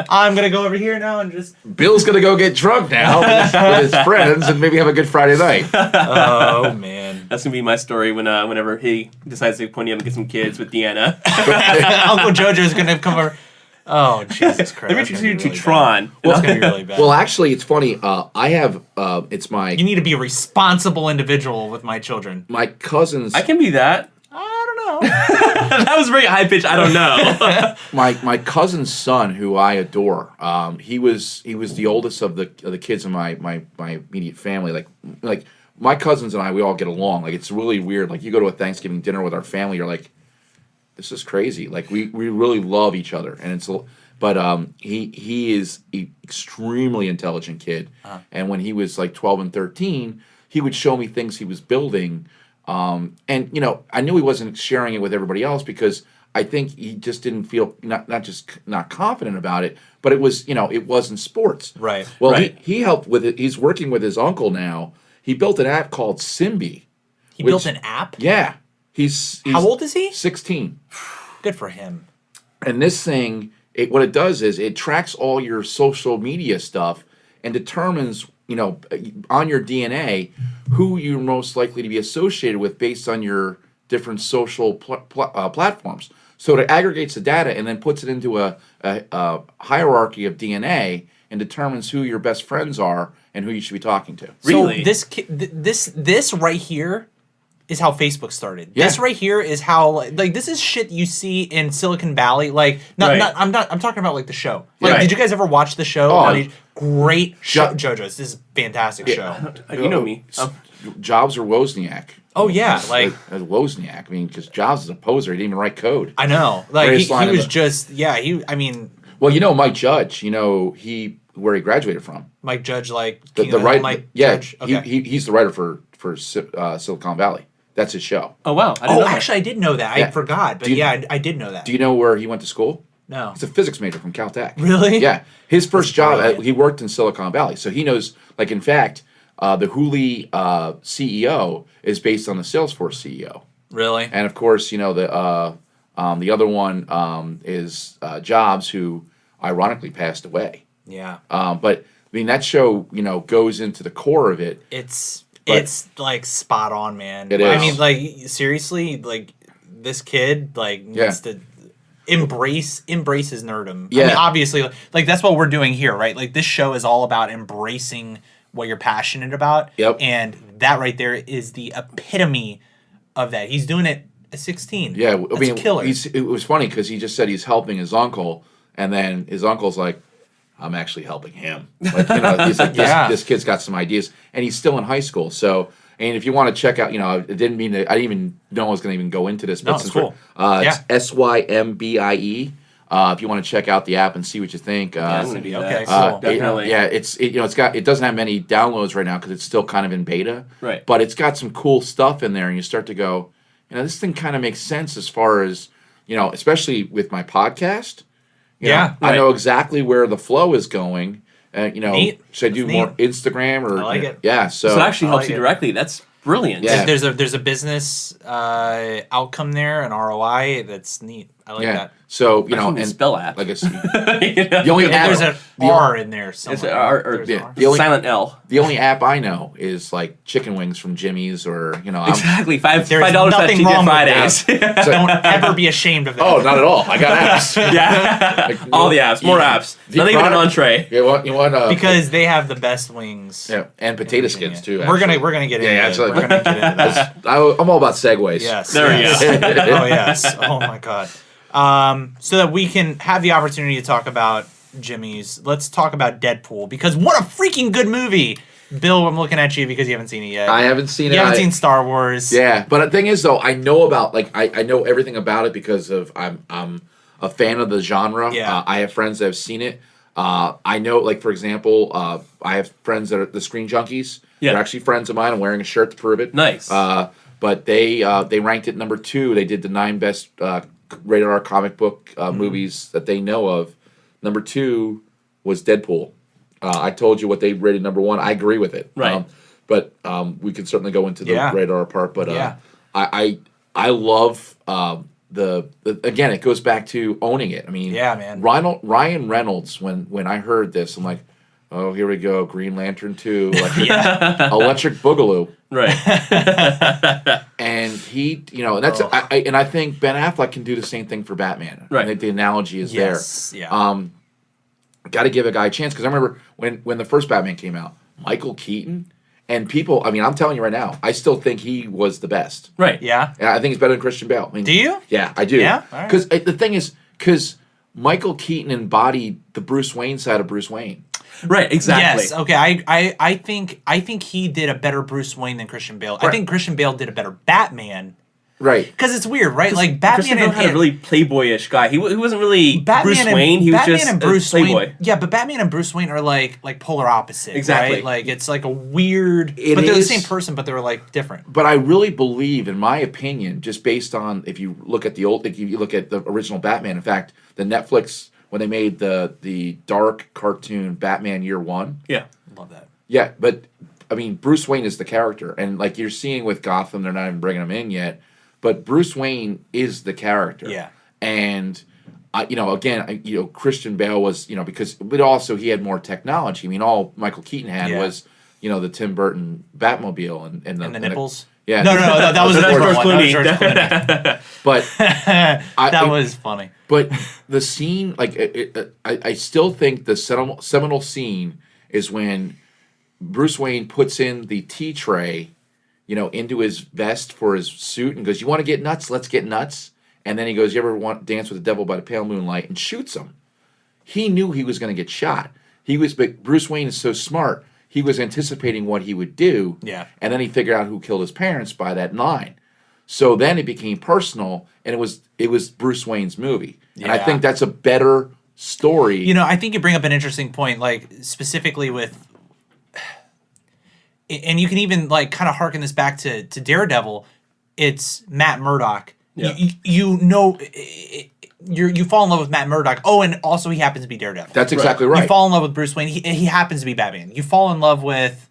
I'm going to go over here now and just... Bill's going to go get drunk now with his friends and maybe have a good Friday night. Oh, man. That's going to be my story whenever he decides to pony up and get some kids with Deanna. Uncle Jojo is going to come over... Oh, Jesus Christ. Let me introduce you to Tron. It's going to be really bad. Well, actually, it's funny. I have, it's my... You need to be a responsible individual with my children. My cousins... I can be that. I don't know. That was very high pitched. I don't know. my cousin's son, who I adore, he was the oldest of the kids in my immediate family. Like my cousins and I, we all get along. Like, it's really weird. Like, you go to a Thanksgiving dinner with our family, you're like, this is crazy. Like we really love each other, and he is an extremely intelligent kid. And when he was like 12 and 13, he would show me things he was building, and I knew he wasn't sharing it with everybody else because I think he just didn't feel not confident about it. But it was it wasn't sports. Right. Well, right. He helped with it. He's working with his uncle now. He built an app called Simbi. He built an app? Yeah. He's how old is he? 16. Good for him. And this thing, what it does is it tracks all your social media stuff and determines on your DNA, who you're most likely to be associated with based on your different social platforms. So it aggregates the data and then puts it into a hierarchy of DNA and determines who your best friends are and who you should be talking to. Really? So this right here is how Facebook started. Yeah. This right here is how this is shit you see in Silicon Valley. I'm talking about like the show. Right. Did you guys ever watch the show? Oh, Great show, Jojo's. This is a fantastic show. You know me. Jobs or Wozniak? Oh yeah, Wozniak. I mean, because Jobs is a poser. He didn't even write code. I know. He was just Well, Mike Judge. Where he graduated from. Mike Judge, Mike Judge. Okay. He's the writer for Silicon Valley. That's his show. Oh wow! I didn't know that. Actually, I did know that. Yeah. I forgot, but I did know that. Do you know where he went to school? No. He's a physics major from Caltech. Really? Yeah. His first job, brilliant. he worked in Silicon Valley, so he knows. In fact, the Hooli CEO is based on the Salesforce CEO. Really? And of course, the other one is Jobs, who ironically passed away. Yeah. But that show, goes into the core of it. It's spot on, man. It is. Seriously, this kid needs to embrace his nerdom. Yeah. I mean, obviously, that's what we're doing here, right? This show is all about embracing what you're passionate about. Yep. And that right there is the epitome of that. He's doing it at 16. Yeah, That's killer. It was funny because he just said he's helping his uncle, and then his uncle's like, I'm actually helping him. He's like, this kid's got some ideas, and he's still in high school. So, and if you want to check out, I didn't even know I was going to even go into this. But No, it's cool. It's SYMBIE. If you want to check out the app and see what you think. I'm gonna do that. Okay, cool. Definitely. It doesn't have many downloads right now because it's still kind of in beta. Right. But it's got some cool stuff in there, and you start to go, this thing kind of makes sense as far as, especially with my podcast. I know exactly where the flow is going. Neat. Should I do more Instagram or? I like it. Yeah, so it actually helps like you it. directly. That's brilliant. Yeah. There's a business outcome there, an ROI that's neat. I like that. So and spell app. like it's the only app. There's an R in there somewhere. It's or Yeah. the only silent L. The only app I know is like chicken wings from Jimmy's or Exactly. $5 There's at nothing TGI wrong with Fridays. Don't ever be ashamed of that. Oh, not at all. I got apps. Yeah. All the apps, more apps. Not even an entree. You want because they have the best wings. yeah, and potato skins too. We're actually. gonna get into Yeah, it. absolutely. We're gonna get into that. I'm all about segues. Yes. There we yes. go. Oh yes. Oh my god. So that we can have the opportunity to talk about Jimmy's, let's talk about Deadpool, because what a freaking good movie. Bill, I'm looking at you because you haven't seen it yet. I haven't seen it. You haven't seen Star Wars. Yeah, but the thing is though, I know about I know everything about it because of I'm a fan of the genre. Yeah. I have friends that have seen it. I know, for example, I have friends that are the Screen Junkies. Yeah. They're actually friends of mine. I'm wearing a shirt to prove it. Nice. But they ranked it number 2. They did the 9 best rated R comic book movies that they know of. Number 2 was Deadpool. I told you what they rated number 1. I agree with it. Right. But we can certainly go into the rated R part. But Yeah. I love again, it goes back to owning it. I mean, Yeah, man. Ryan Reynolds, when I heard this, I'm like, oh, here we go, Green Lantern 2, Electric Boogaloo. Right. And he, that's I think Ben Affleck can do the same thing for Batman. Right. I think the analogy is Yes. there. Yeah. Got to give a guy a chance because I remember when the first Batman came out, Michael Keaton and people. I mean, I'm telling you right now, I still think he was the best. Right. Yeah. Yeah, I think he's better than Christian Bale. I mean, Do you? Yeah, I do. Yeah? All right. Because the thing is, because Michael Keaton embodied the Bruce Wayne side of Bruce Wayne. Right. Exactly. Yes. Okay. I think he did a better Bruce Wayne than Christian Bale. I Right. think Christian Bale did a better Batman. Right. Because it's weird, right? Like Christian Batman Bale had a really playboyish guy. He wasn't really Bruce Wayne. He was Batman just and Bruce a playboy. Wayne, yeah, but Batman and Bruce Wayne are like polar opposite. Exactly. Right? Like it's like a weird. It but they're the is. same person, but they're like different. But I really believe, in my opinion, just based on if you look at the original Batman. In fact, the Netflix when they made the dark cartoon Batman Year One. Yeah. Love that. Yeah, but I mean, Bruce Wayne is the character, and like you're seeing with Gotham, they're not even bringing him in yet. But Bruce Wayne is the character. Yeah. And, Christian Bale was, because, but also he had more technology. I mean, all Michael Keaton had Yeah. was the Tim Burton Batmobile and the nipples. Yeah. No, that was a That's different George one. That was Clooney. George Clooney. But That was funny. But the scene, like, I still think the seminal scene is when Bruce Wayne puts in the tea tray, into his vest for his suit and goes, "You want to get nuts? Let's get nuts." And then he goes, "You ever want to dance with the devil by the pale moonlight?" and shoots him. He knew he was going to get shot. But Bruce Wayne is so smart. He was anticipating what he would do. Yeah. And then he figured out who killed his parents by that line. So then it became personal, and it was Bruce Wayne's movie. And I think that's a better story. I think you bring up an interesting point, like specifically with, and you can even like kind of harken this back to Daredevil. It's Matt Murdock. Yeah. You fall in love with Matt Murdock. Oh, and also he happens to be Daredevil. That's exactly right. You fall in love with Bruce Wayne. He happens to be Batman. You fall in love with,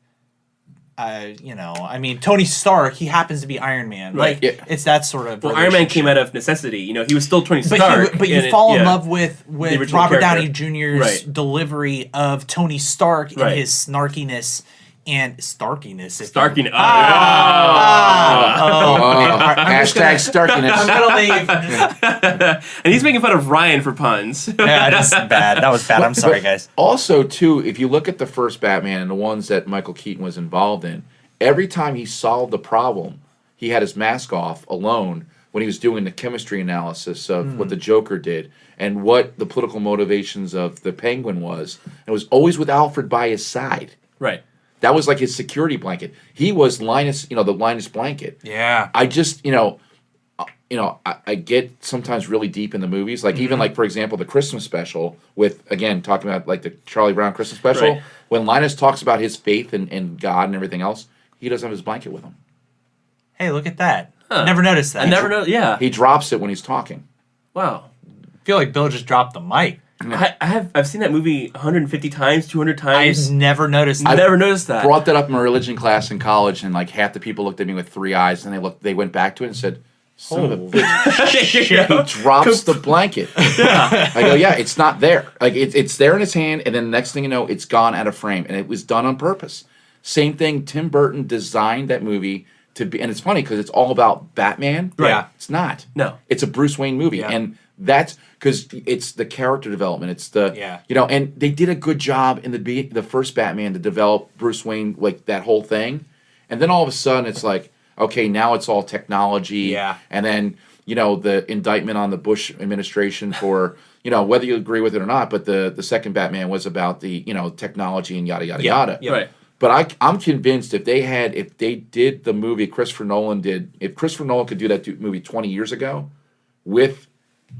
Tony Stark. He happens to be Iron Man. Right. Like Yeah. it's that sort of. Well, Iron Man came out of necessity. He was still Tony But Stark. you fall in love with original Robert Downey character. Jr.'s Right. delivery of Tony Stark Right. and his snarkiness and starkiness. Starking. Hashtag Starkiness. I'm gonna leave. And he's making fun of Ryan for puns. Yeah, that's bad. That was bad. I'm sorry, guys. Also, too, if you look at the first Batman and the ones that Michael Keaton was involved in, every time he solved the problem, he had his mask off alone when he was doing the chemistry analysis of what the Joker did and what the political motivations of the Penguin was. It was always with Alfred by his side. Right. That was like his security blanket. He was Linus, the Linus blanket. Yeah. I just, I get sometimes really deep in the movies. Like even like, for example, the Christmas special with, again, talking about like the Charlie Brown Christmas special. Right. When Linus talks about his faith in God and everything else, he doesn't have his blanket with him. Hey, look at that. Huh. Never noticed that. I never know. Yeah. He drops it when he's talking. Wow. I feel like Bill just dropped the mic. I've seen that movie 150 times, 200 times. I've never noticed I've that. never noticed that. Brought that up in my religion class in college, and like half the people looked at me with three eyes, and they went back to it and said, "Son of a bitch." He drops the blanket. I go, yeah, it's not there. Like it's there in his hand, and then the next thing you know, it's gone out of frame, and it was done on purpose. Same thing. Tim Burton designed that movie to be, and it's funny because it's all about Batman. Right. Yeah. It's not. No. It's a Bruce Wayne movie, Yeah. and that's because it's the character development. It's the and they did a good job in the first Batman to develop Bruce Wayne, like that whole thing, and then all of a sudden it's like, okay, now it's all technology. Yeah. And then, the indictment on the Bush administration for, whether you agree with it or not, but the second Batman was about the, technology and yada, yada, yada. Yeah. Right. But I'm convinced if they did the movie Christopher Nolan did, if Christopher Nolan could do that movie 20 years ago with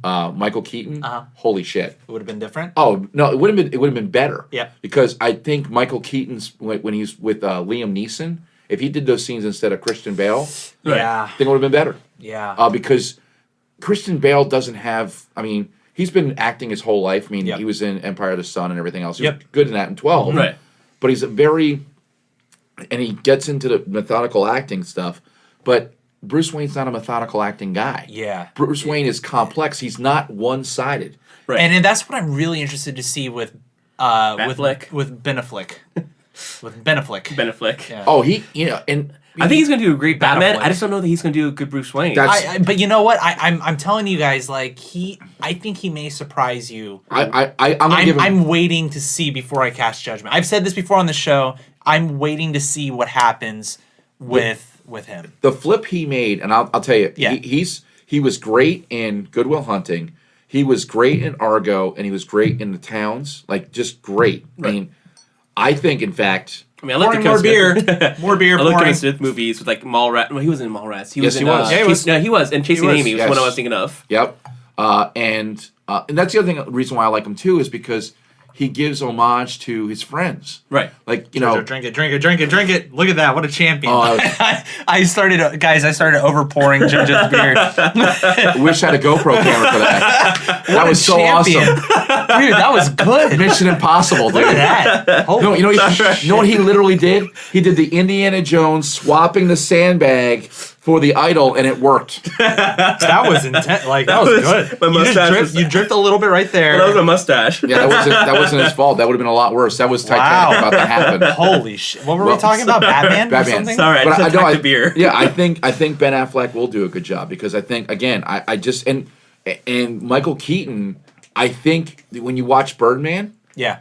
Michael Keaton, holy shit. It would have been different. Oh, no, it would have been better. Yeah. Because I think Michael Keaton's, when he's with Liam Neeson, if he did those scenes instead of Christian Bale, Right. Yeah. I think it would have been better. Yeah. Because Christian Bale doesn't have, he's been acting his whole life. Yep. He was in Empire of the Sun and everything else. He was Yep. good in that in 12. Right. But he's and he gets into the methodical acting stuff. But Bruce Wayne's not a methodical acting guy. Yeah. Bruce Wayne is complex. He's not one-sided. Right. And that's what I'm really interested to see with Batfleck? with Ben Affleck. With Ben Affleck. Ben Affleck. Yeah. Oh, and I think he's going to do a great Batman. Affleck. I just don't know that he's going to do a good Bruce Wayne. That's- But you know what? I'm telling you guys, like I think he may surprise you. I'm waiting to see before I cast judgment. I've said this before on the show. I'm waiting to see what happens with him. the flip he made, and I'll tell you, Yeah. he was great in Good Will Hunting. He was great in Argo, and he was great in The Towns. Like, just great. Right. I think, in fact, I mean, I like the More Kevin beer. Smith. More beer. I like pouring. Kevin Smith movies with like Mallrats. Well, he was in Mallrats. Yes, in, he was. Yeah, he was. No, he was. And Chasing was, Amy was yes. the one I was thinking of. yep. And that's the other thing. Reason why I like him too is because he gives homage to his friends. Right. Like Jojo, drink it. Look at that. What a champion. Oh, I started overpouring Jojo's beer. I wish I had a GoPro camera for that. That was so champion. awesome. Dude, that was good. Mission Impossible, dude. Look at that. Holy No, you know what he literally did? He did the Indiana Jones swapping the sandbag for the idol, and it worked. That was intense. Like that was good. My mustache You dripped a little bit right there. That was a mustache. Yeah, that wasn't his fault. That would have been a lot worse. That was Titanic about to happen. Holy shit! What were we talking about? Batman. Or Batman. something? Sorry, I just attacked the beer. Yeah, I think Ben Affleck will do a good job because I think again, I just and Michael Keaton. I think when you watch Birdman, Yeah.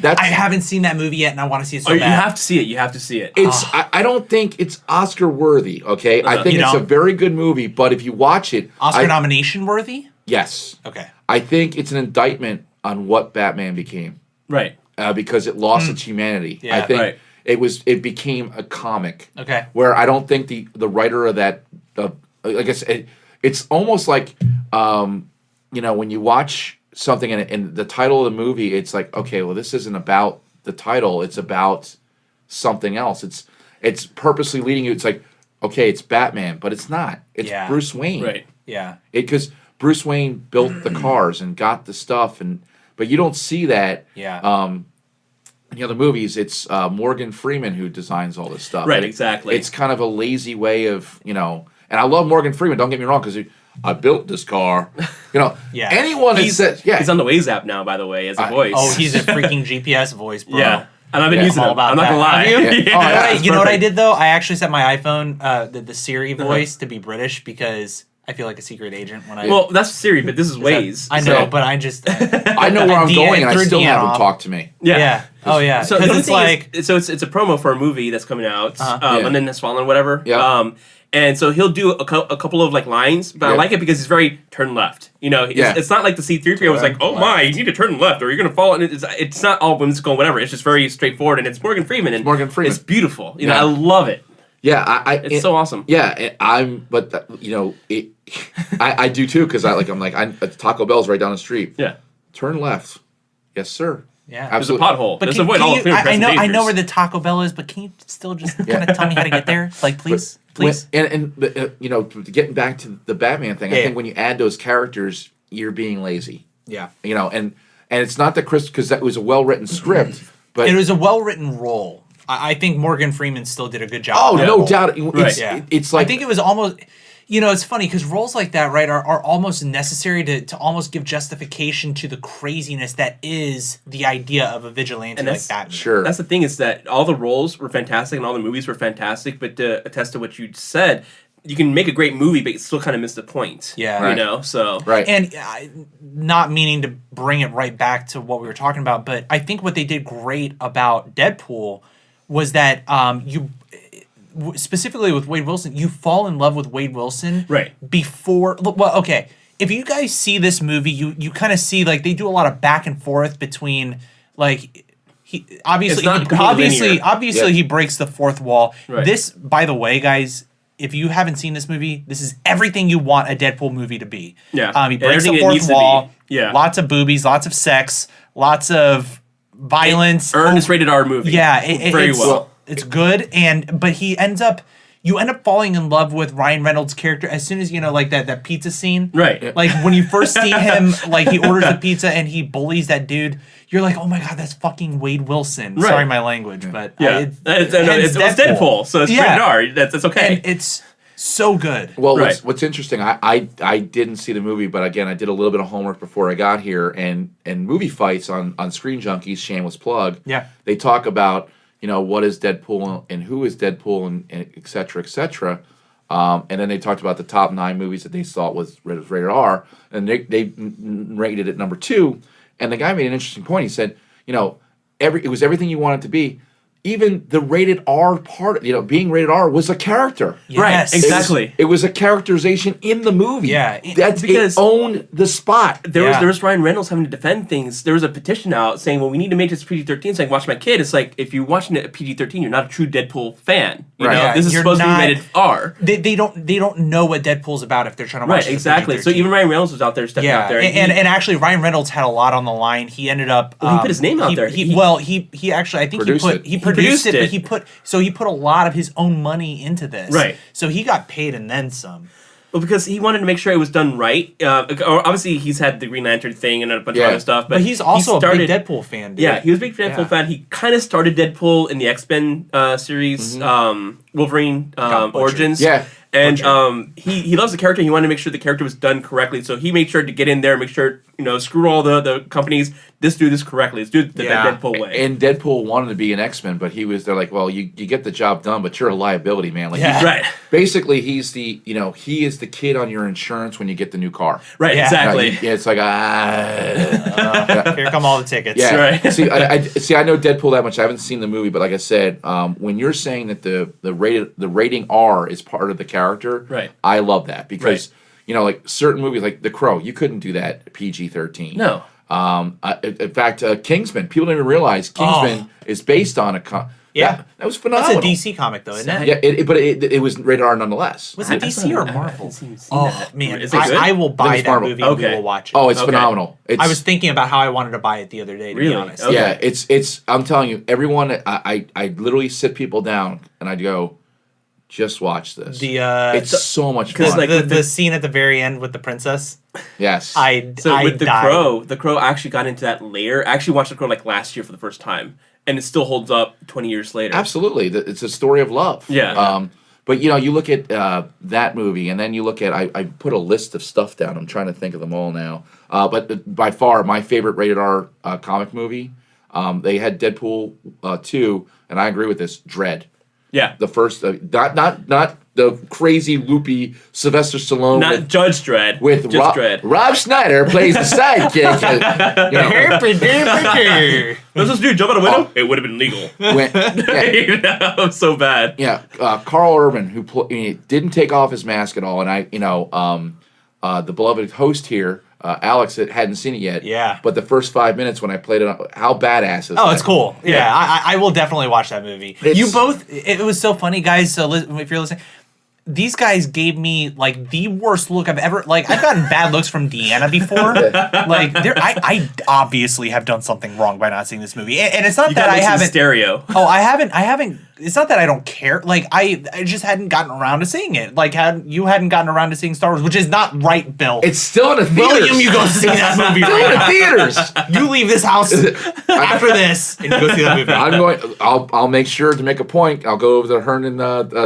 I haven't seen that movie yet, and I want to see it so bad. You have to see it. You have to see it. It's. I don't think it's Oscar worthy. Okay, I think it's a very good movie, but if you watch it, Oscar nomination worthy. Yes. Okay. I think it's an indictment on what Batman became. Right. Because it lost its humanity. Yeah, I think right. it became a comic. Okay. Where I don't think the writer of that, I guess it's almost like, when you watch something and the title of the movie, it's like, okay, well, this isn't about the title. It's about something else. It's purposely leading you. It's like, okay, it's Batman, but it's not. It's Bruce Wayne. Right. Yeah. Because Bruce Wayne built the cars and got the stuff, but you don't see that. Yeah. In the other movies, it's Morgan Freeman who designs all this stuff. Right, And exactly. It's kind of a lazy way of, and I love Morgan Freeman, don't get me wrong, because I built this car. Yeah. Anyone that says, He's on the Waze app now, by the way, as a voice. Oh, he's a freaking GPS voice, bro. Yeah. And I've been using all it. about I'm not that. going to lie. Have you? Yeah. Oh, yeah. You know what I did though? I actually set my iPhone the Siri voice to be British because I feel like a secret agent when I. Well, that's Siri, but this is Waze. I know, so- but I just. I know where I'm going, and I threw still Deanna have him off. talk to me. Yeah. Oh yeah. So Because the it's thing like. is, it's a promo for a movie that's coming out, Yeah. London Has Fallen, whatever. Yeah. And so he'll do a couple of like lines, but I Yeah. like it because he's very turn left. It's not like the C-3PO was like, oh my, you need to turn left or you're gonna fall. And it's not all whimsical, whatever. It's just very straightforward, and it's Morgan Freeman. And Morgan Freeman. It's beautiful. Yeah. I love it. Yeah, It's so awesome. Yeah, I do too because Taco Bell's right down the street. Yeah. Turn left. Yes, sir. Yeah. There's a Absolutely. pothole. But Let's can avoid all you, the I know dangers. where the Taco Bell is, but can you still just kind of tell me how to get there? Like, please. Getting back to the Batman thing, I Yeah. think when you add those characters, you're being lazy. Yeah. And it's not that because that was a well written script, but It was a well written role. I think Morgan Freeman still did a good job. oh, with that no role. doubt, Right. it's like I think it was almost. It's funny because roles like that, right, are almost necessary to almost give justification to the craziness that is the idea of a vigilante And like that's- Batman. sure. That's the thing is that all the roles were fantastic and all the movies were fantastic, but to attest to what you said, you can make a great movie, but you still kind of miss the point. Yeah. Right. So right. And not meaning to bring it right back to what we were talking about, but I think what they did great about Deadpool was that specifically with Wade Wilson, you fall in love with Wade Wilson Right. before. Well, okay, if you guys see this movie, you kind of see like they do a lot of back and forth between like he obviously It's not completely linear. obviously Yeah. he breaks the fourth wall. Right. This, by the way, guys. If you haven't seen this movie, this is everything you want a Deadpool movie to be. Yeah. He And breaks everything the it fourth needs to be. wall. Yeah. Lots of boobies, lots of sex, lots of violence. earned its rated R movie. Yeah, very it's, well. It's good, but you end up falling in love with Ryan Reynolds' character as soon as like that pizza scene. Right. Like when you first see him, like he orders the pizza and he bullies that dude. You're like, oh my god, that's fucking Wade Wilson. Right. Sorry, my language, but Yeah. It's Deadpool, so it's rated R. That's okay. And it's so good. Well, Right. what's interesting, I didn't see the movie, but again, I did a little bit of homework before I got here, and movie fights on Screen Junkies, shameless plug. Yeah. They talk about what is Deadpool and who is Deadpool and et cetera, et cetera. And then they talked about the top 9 movies that they thought was rated R, and they rated it number 2. And the guy made an interesting point. He said, it was everything you want it to be. Even the rated R part, being rated R was a character. Yes. Right, exactly. It was a characterization in the movie. Yeah, That's because- it owned the spot. There Yeah. was Ryan Reynolds having to defend things. There was a petition out saying, "Well, we need to make this PG-13 so I can watch my kid." It's like if you're watching it at PG-13, you're not a true Deadpool fan. You Right. know, Yeah, this is you're supposed to not- be rated R. They don't know what Deadpool's about if they're trying to watch Right, it at exactly. So PG-13. even Ryan Reynolds was out there stepping out there. and actually Ryan Reynolds had a lot on the line. He ended up. Well, he put his name out there. He actually I think Produced it. he produced it, it. but he put a lot of his own money into this. Right. So he got paid and then some. Well, because he wanted to make sure it was done right. Obviously, he's had the Green Lantern thing and a bunch of Yeah. other stuff. But he's also a big Deadpool fan. Dude. Yeah, he was a big Deadpool Yeah. fan. He kind of started Deadpool in the X-Men series, Wolverine Got butchered. Origins. Yeah. And he loves the character. He wanted to make sure the character was done correctly. So he made sure to get in there, make sure, screw all the companies. Let's do this correctly. Let's do it the Deadpool way. And Deadpool wanted to be an X-Men, but they're like, well, you get the job done, but you're a liability, man. Like, right. Basically, he's he is the kid on your insurance when you get the new car. Right, exactly. It's like, here come all the tickets. Yeah. Right. See, I know Deadpool that much. I haven't seen the movie, but like I said, when you're saying that the rating R is part of the character, right. I love that because like certain movies, like The Crow, you couldn't do that PG-13. No. In fact, Kingsman. People don't even realize Kingsman is based on a. That was phenomenal. That's a DC comic, though, isn't it? Yeah, but it was rated R nonetheless. Was it DC or Marvel? Man, is it good? I will buy that Marvel. movie and we will watch it. Oh, it's phenomenal. I was thinking about how I wanted to buy it the other day, to be honest. Okay. Yeah, it's. I'm telling you, everyone. I literally sit people down and I go, just watch this. It's so much fun. Like the scene at the very end with the princess. Yes. With the Crow actually got into that layer. I actually watched The Crow like last year for the first time, and it still holds up 20 years later. Absolutely, it's a story of love. Yeah. But you look at that movie, and then you look at I put a list of stuff down. I'm trying to think of them all now. But by far my favorite rated R comic movie. They had Deadpool 2, and I agree with this. Dread. Yeah. The first, not the crazy loopy Sylvester Stallone. Not Judge Dredd. With Dredd. Rob Schneider plays the sidekick. What's this dude jump out a window? It would have been legal. So bad. Yeah, Carl Urban, who didn't take off his mask at all, and the beloved host here, Alex, hadn't seen it yet. Yeah. But the first 5 minutes when I played it, how badass is that? Oh, it's cool. Yeah, I will definitely watch that movie. It was so funny, guys. So if you're listening, these guys gave me like the worst look I've ever. Like I've gotten bad looks from Deanna before. Like I obviously have done something wrong by not seeing this movie, and it's not that I haven't stereo. Oh, I haven't. It's not that I don't care. Like I just hadn't gotten around to seeing it. Like you hadn't gotten around to seing Star Wars, which is not right, Bill. It's still in the theaters. William, you go see that movie. Still in the theaters. You leave this house after this and you go see that movie. I'll make sure to make a point. I'll go over to Herndon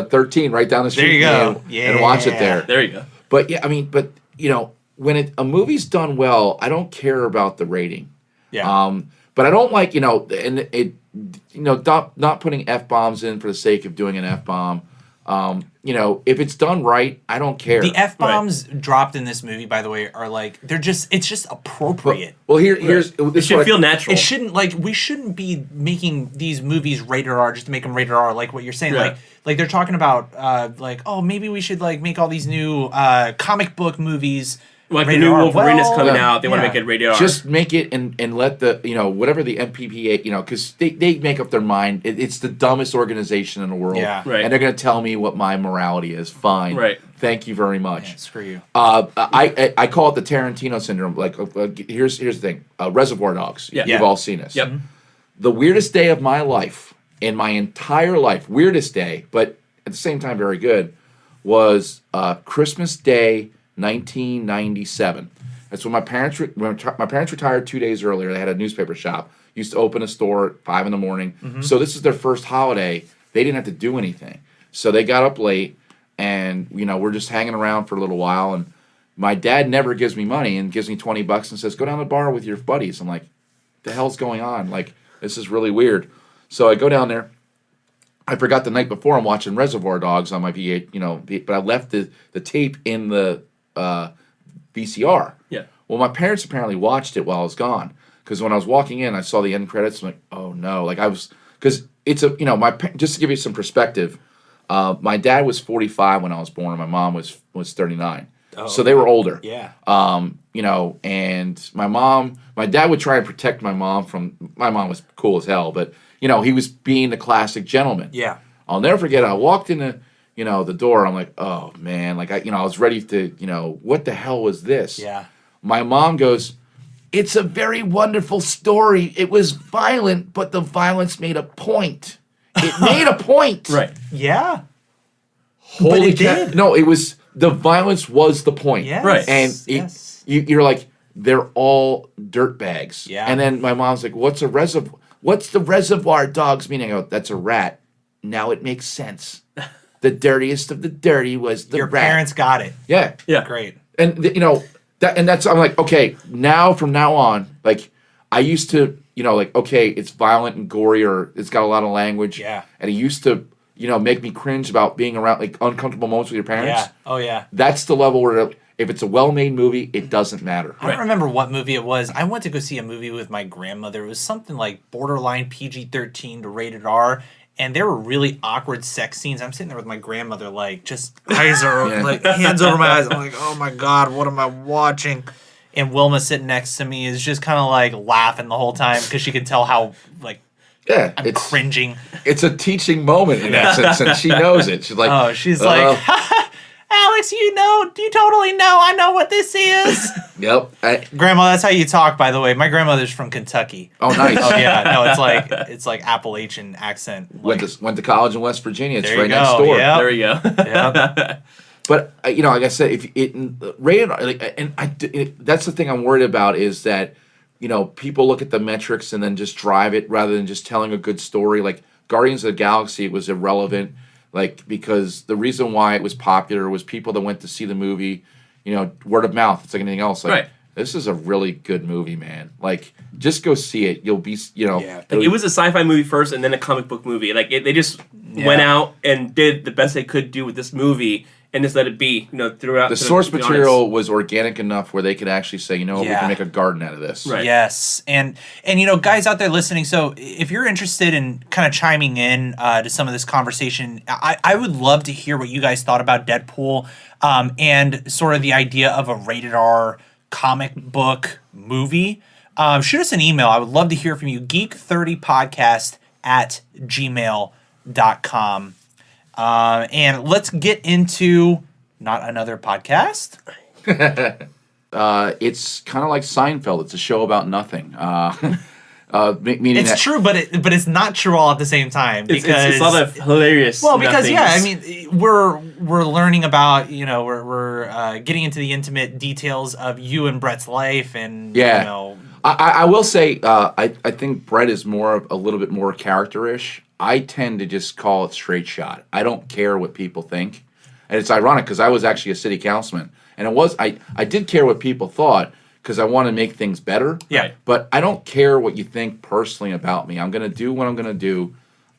13 right down the street. There you go. And watch it there. There you go. But when a movie's done well, I don't care about the rating. Yeah. But I don't like not putting F-bombs in for the sake of doing an F-bomb. If it's done right, I don't care. The F-bombs dropped in this movie, by the way, are like it's just appropriate. Here's it should feel natural. It shouldn't we shouldn't be making these movies rated R just to make them rated R, like what you're saying. Yeah. Like they're talking about maybe we should like make all these new comic book movies. Like the new Wolverine is coming out, they want to make it rated R. Just make it and let the whatever the MPPA because they make up their mind. It's the dumbest organization in the world, right. And they're going to tell me what my morality is. Fine, right? Thank you very much. Yeah, screw you. I call it the Tarantino syndrome. Like here's the thing: Reservoir Dogs. Yeah. You've all seen this. Yep. The weirdest day of my life, in my entire life, weirdest day, but at the same time very good, was Christmas Day. 1997. That's when my parents retired 2 days earlier. They had a newspaper shop. Used to open a store at 5 in the morning. Mm-hmm. So this is their first holiday. They didn't have to do anything. So they got up late, and we're just hanging around for a little while. And my dad never gives me money and gives me $20 and says, "Go down to the bar with your buddies." I'm like, "The hell's going on? Like, this is really weird." So I go down there. I forgot the night before I'm watching Reservoir Dogs on my V8, but I left the tape in the VCR. Yeah. Well, my parents apparently watched it while I was gone because when I was walking in, I saw the end credits. I'm like, oh no! Like because it's just to give you some perspective, my dad was 45 when I was born, and my mom was 39. Oh, so they were older. Yeah. And my dad would try and protect my mom my mom was cool as hell, but he was being the classic gentleman. Yeah. I'll never forget. I walked in the door. I'm like, oh man, like I was ready to, what the hell was this? Yeah. My mom goes, "It's a very wonderful story. It was violent, but the violence made a point. It made a point." Right. Yeah. Holy but it did. No, it was the violence was the point. Yes. Right. And you're like, they're all dirtbags. Yeah. And then my mom's like, What's the Reservoir Dogs meaning?" I go, "That's a rat. Now it makes sense." the dirtiest of the dirty was the Your rat. parents got it. Yeah. Yeah. Great. And that's I'm like, okay, from now on, like I used to, like, okay, it's violent and gory, or it's got a lot of language. Yeah. And it used to, make me cringe about being around like uncomfortable moments with your parents. Yeah. Oh yeah. That's the level where if it's a well-made movie, it doesn't matter. I don't remember what movie it was. I went to go see a movie with my grandmother. It was something like borderline PG-13 to rated R. And there were really awkward sex scenes. I'm sitting there with my grandmother, like, just eyes are, like, hands over my eyes. I'm like, oh my God, what am I watching? And Wilma sitting next to me is just kind of, like, laughing the whole time because she could tell how, like, I'm cringing. It's a teaching moment in that sense, and she knows it. She's like, oh, she's like, Alex, you totally know. I know what this is. Yep. Grandma, that's how you talk, by the way. My grandmother's from Kentucky. Oh, nice. Oh yeah, no, it's like Appalachian accent. Went to college in West Virginia. It's right go. next door. Yep. There you go. Yep. But like I said, that's the thing I'm worried about is that people look at the metrics and then just drive it rather than just telling a good story. Like Guardians of the Galaxy, it was irrelevant. Like, because the reason why it was popular was people that went to see the movie, word of mouth. It's like anything else. Like, right. This is a really good movie, man. Like, just go see it. You'll be, Like, it was a sci-fi movie first and then a comic book movie. Like, they just went out and did the best they could do with this movie and just let it be, throughout. The source material was organic enough where they could actually say, we can make a garden out of this. Right. Yes. And guys out there listening, so if you're interested in kind of chiming in to some of this conversation, I would love to hear what you guys thought about Deadpool and sort of the idea of a rated R comic book movie. Shoot us an email. I would love to hear from you. geek30podcast@gmail.com. And let's get into not another podcast. It's kind of like Seinfeld. It's a show about nothing. Meaning it's true, but it's not true all at the same time. Because it's a lot of hilarious. Well, because nothings. we're learning about we're getting into the intimate details of you and Brett's life, and I will say I think Brett is a little bit more character-ish. I tend to just call it straight shot. I don't care what people think. And it's ironic because I was actually a city councilman. And I did care what people thought because I want to make things better. Yeah. But I don't care what you think personally about me. I'm going to do what I'm going to do.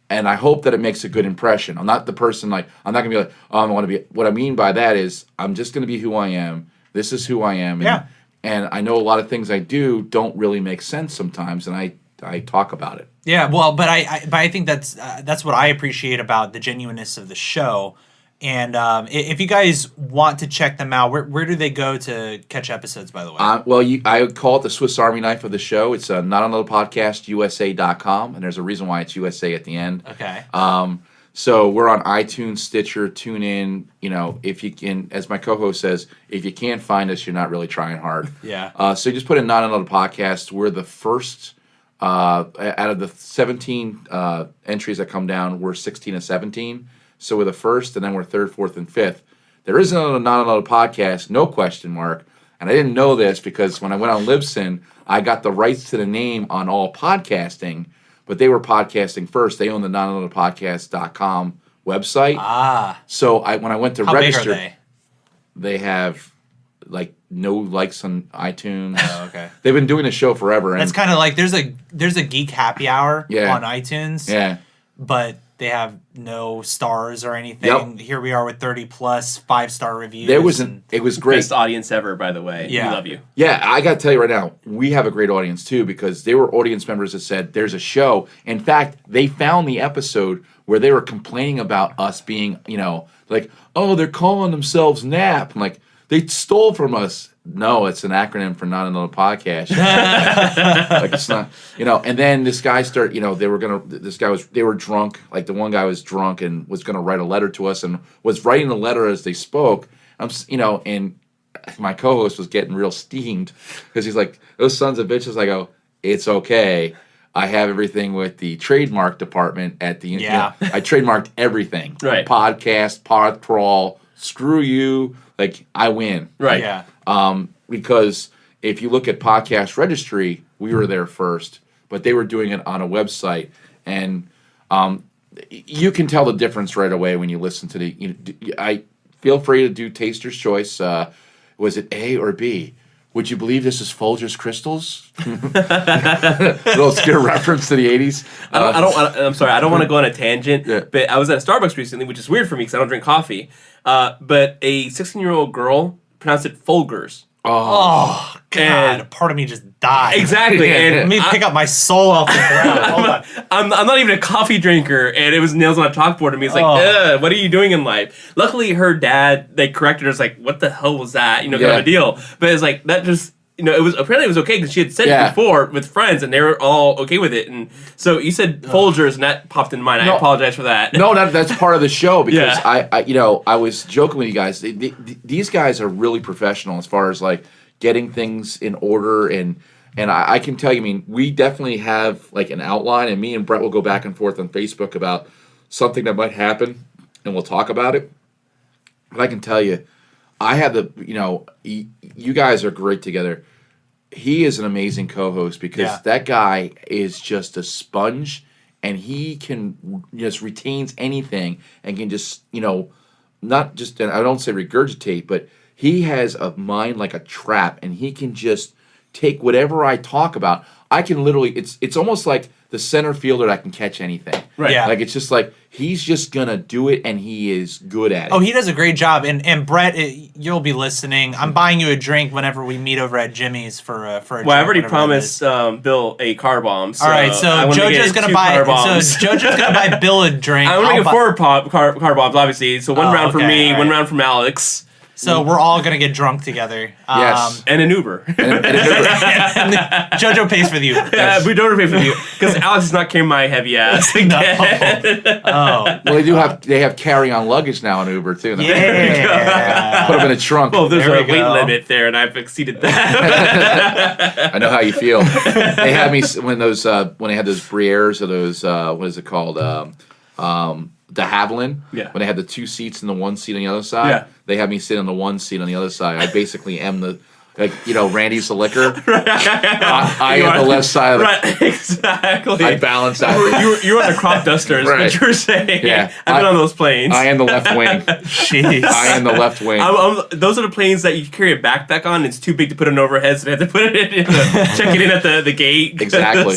And I hope that it makes a good impression. I'm not the person I'm not going to be like, I want to be. What I mean by that is I'm just going to be who I am. This is who I am. And I know a lot of things I do don't really make sense sometimes. And I talk about it. Yeah, well, but I think that's what I appreciate about the genuineness of the show. And if you guys want to check them out, where do they go to catch episodes, by the way? I call it the Swiss Army knife of the show. It's not another podcast, USA.com, and there's a reason why it's USA at the end. Okay. So we're on iTunes, Stitcher, TuneIn. If you can, as my co-host says, if you can't find us, you're not really trying hard. Yeah. So you just put in not another podcast. We're the first. Out of the 17 entries that come down, we're 16 of 17. So we're the first, and then we're third, fourth, and fifth. There is not another podcast, no question mark. And I didn't know this because when I went on Libsyn, I got the rights to the name on all podcasting, but they were podcasting first. They own the notanotherpodcast.com website. Ah. So when I went to register, big are they have like no likes on iTunes. Oh, okay. They've been doing the show forever. That's kind of like there's a Geek happy hour on iTunes. Yeah. But they have no stars or anything. Yep. Here we are with 30 plus 5-star reviews. It was great. Best audience ever, by the way. Yeah. We love you. Yeah, I got to tell you right now, we have a great audience too because there were audience members that said there's a show. In fact, they found the episode where they were complaining about us being, like, oh, they're calling themselves NAP. I'm like, they stole from us. No, it's an acronym for not another podcast. Like it's not, And then this guy they were drunk. Like the one guy was drunk and was gonna write a letter to us and was writing the letter as they spoke. And my co-host was getting real steamed because he's like, those sons of bitches. I go, it's okay. I have everything with the trademark department at the. Yeah. I trademarked everything. Right. Podcast, pod crawl. Screw you. Like I win. Right. Yeah. Because if you look at Podcast Registry, we were there first, but they were doing it on a website. And you can tell the difference right away when you listen to the. I feel free to do taster's choice. Was it A or B? Would you believe this is Folgers Crystals? Little obscure reference to the 80s. I'm sorry, I don't want to go on a tangent, Yeah. but I was at a Starbucks recently, which is weird for me because I don't drink coffee. But a 16-year-old girl pronounced it Folgers. Oh, God. And- Part of me just died. Exactly. And Let me pick up my soul off the ground. Hold on. I'm not even a coffee drinker, and it was nails on a chalkboard to me. It's like, ugh, what are you doing in life? Luckily, her dad, they corrected her. It's like, what the hell was that? Kind of a deal. But it's like, that just, it was okay because she had said it before with friends, and they were all okay with it. And so you said Folgers, and that popped in mind. I apologize for that. No, that's part of the show because I was joking with you guys. These guys are really professional as far as like getting things in order and I can tell you, I mean, we definitely have like an outline, and me and Brett will go back and forth on Facebook about something that might happen, and we'll talk about it. But I can tell you, I have you guys are great together. He is an amazing co-host because that guy is just a sponge, and he can just retains anything and can just, not just, and I don't say regurgitate, but he has a mind like a trap, and he can just take whatever I talk about. I can literally, it's almost like the center fielder that can catch anything. Right. Yeah. Like, it's just like, he's just going to do it, and he is good at it. Oh, he does a great job. And Brett, you'll be listening. I'm buying you a drink whenever we meet over at Jimmy's for a drink. Well, I already whatever it promised is. Bill a car bomb. So all right, so I wanna Jojo's get gonna two buy. car bombs. So Jojo's gonna buy Bill a drink. I want to I'll get buy- car bombs, obviously. So one round for okay, me, all one right. round from Alex, So we're all gonna get drunk together. Yes. and an Uber. And Jojo pays for the Uber. We don't pay for you because Alex is not carrying my heavy ass. Again. Oh, Well, they have carry-on luggage now in Uber, too. yeah. Put them in a trunk. Well, there's There a we weight go. limit there, and I've exceeded that. I know how you feel. They had me when they had those Brières or those what is it called? De Havilland. Yeah. When they had the two seats and the one seat on the other side. Yeah. They had me sit on the one seat on the other side. I basically am the Randy's the liquor. I am the left side of the Right, exactly. I balance out. You're on the crop duster, is Right. what you're saying. Yeah. I've been on those planes. I am the left wing. Jeez. I am the left wing. Those are the planes that you carry a backpack on. It's too big to put on overhead, so they have to put it in, check it in at the gate. Exactly.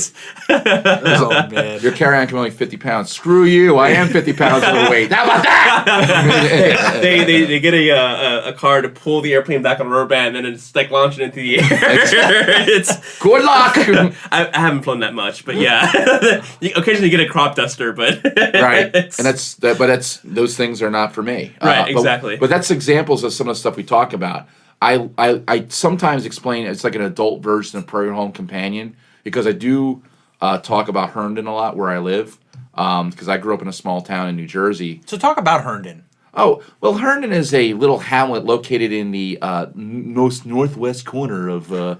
Oh man. Your carry-on can be only 50 pounds. Screw you. I am 50 pounds overweight. How about that? they get a car to pull the airplane back on a rubber band, and then it's like launching into the air. It's Good luck. I haven't flown that much, but yeah, you occasionally get a crop duster, but Right, it's- and that's those things are not for me. Right, but- exactly. But that's examples of some of the stuff we talk about. I sometimes explain it's like an adult version of Prairie Home Companion because I do talk about Herndon a lot where I live because I grew up in a small town in New Jersey. So talk about Herndon. Oh, well, Herndon is a little hamlet located in the most northwest corner of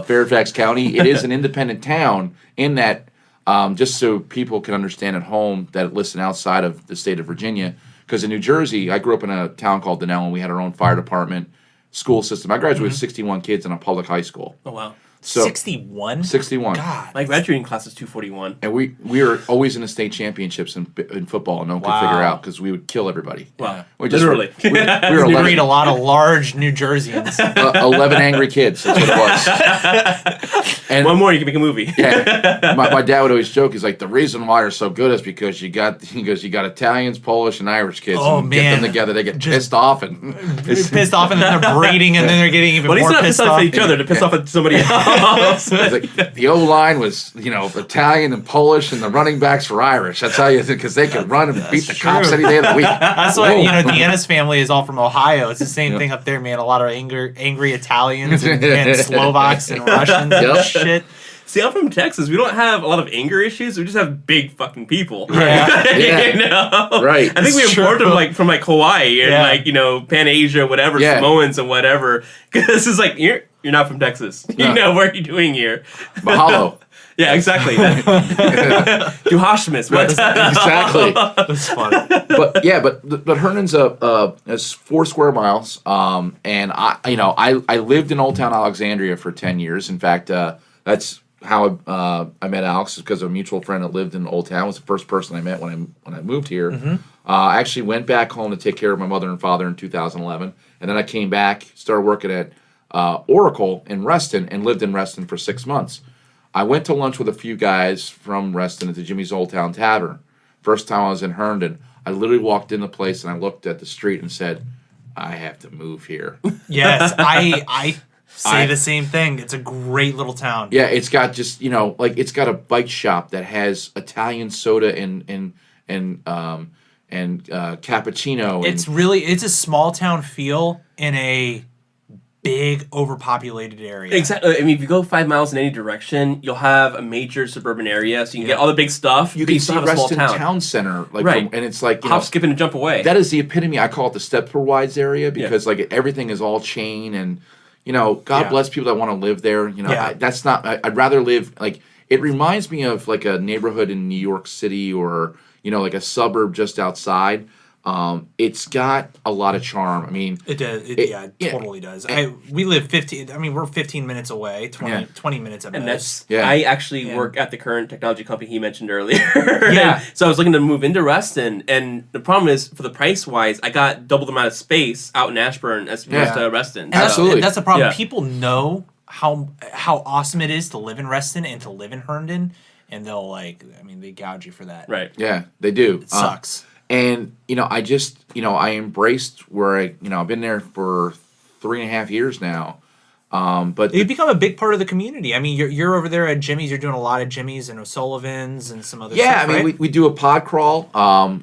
Fairfax County. It is an independent town in that, just so people can understand at home that listen outside of the state of Virginia, because in New Jersey, I grew up in a town called Denell, and we had our own fire department, school system. I graduated with 61 kids in a public high school. oh wow. So 61. 61. God. My graduating class is 241. And we were always in the state championships in football, and no one could Wow. figure out because we would kill everybody. Wow. We just Literally. we were You 11, breed a lot of large New Jerseyans. 11 angry kids. That's what it was. And One more, you can make a movie. yeah, my dad would always joke. He's like, the reason why they're so good is because you got Italians, Polish, and Irish kids. Oh, and get them man. together, they get Just- pissed off, and Pissed off, and then they're breeding, and then they're getting even But he's more not pissed pissed off off. at each other, they're pissed off at somebody else. it's like, the O line was Italian and Polish, and the running backs were Irish. That's how you because they could run and beat the cops true. any day of the week. That's why Whoa. Deanna's family is all from Ohio. It's the same thing up there, man. A lot of angry Italians and Slovaks and Russians and Yep. shit. See, I'm from Texas. We don't have a lot of anger issues. We just have big fucking people. Yeah. Yeah. You know? Right. I think we It's import true. them from Hawaii and Yeah. Pan Asia, whatever, Yeah. Samoans and whatever. Because it's like you're not from Texas. No. You know what are you doing here? Mahalo. Yeah, exactly. Do Hashmas. Exactly. That's funny. But Herndon's is 4 square miles. And I lived in Old Town Alexandria for 10 years. In fact, that's how I met Alex is because of a mutual friend that lived in Old Town. Was the first person I met when I moved here. I actually went back home to take care of my mother and father in 2011, and then I came back, started working at Oracle in Reston, and lived in Reston for 6 months. I went to lunch with a few guys from Reston at the Jimmy's Old Town Tavern. First time I was in Herndon, I literally walked in the place and I looked at the street and said, I have to move here. Yes, I say the same thing. It's a great little town. Yeah, it's got just, like it's got a bike shop that has Italian soda and cappuccino. It's a small town feel in a big overpopulated area. Exactly. I mean, if you go 5 miles in any direction, you'll have a major suburban area, so you can get all the big stuff. You can see still have a small Reston town. Town Center, Right. and it's like Hop, skip, and a jump away. That is the epitome. I call it the Stepford Wides area because like everything is all chain, and God bless people that want to live there. That's not. I'd rather live like. It reminds me of like a neighborhood in New York City or like a suburb just outside. It's got a lot of charm. I mean, it does. It totally does. We live 15. I mean, we're 15 minutes away. 20 minutes at and most. I actually work at the current technology company he mentioned earlier. Yeah. So I was looking to move into Reston, and the problem is for the price wise, I got double the amount of space out in Ashburn as opposed to Reston. And that's the problem. Yeah. People know how awesome it is to live in Reston and to live in Herndon, and they gouge you for that. Right. Yeah, they do. It sucks. And I just I embraced where I've been there for 3.5 years now. But you've become a big part of the community. I mean, you're over there at Jimmy's. You're doing a lot of Jimmy's and O'Sullivan's and some other stuff. Yeah, I mean, right? we do a pod crawl.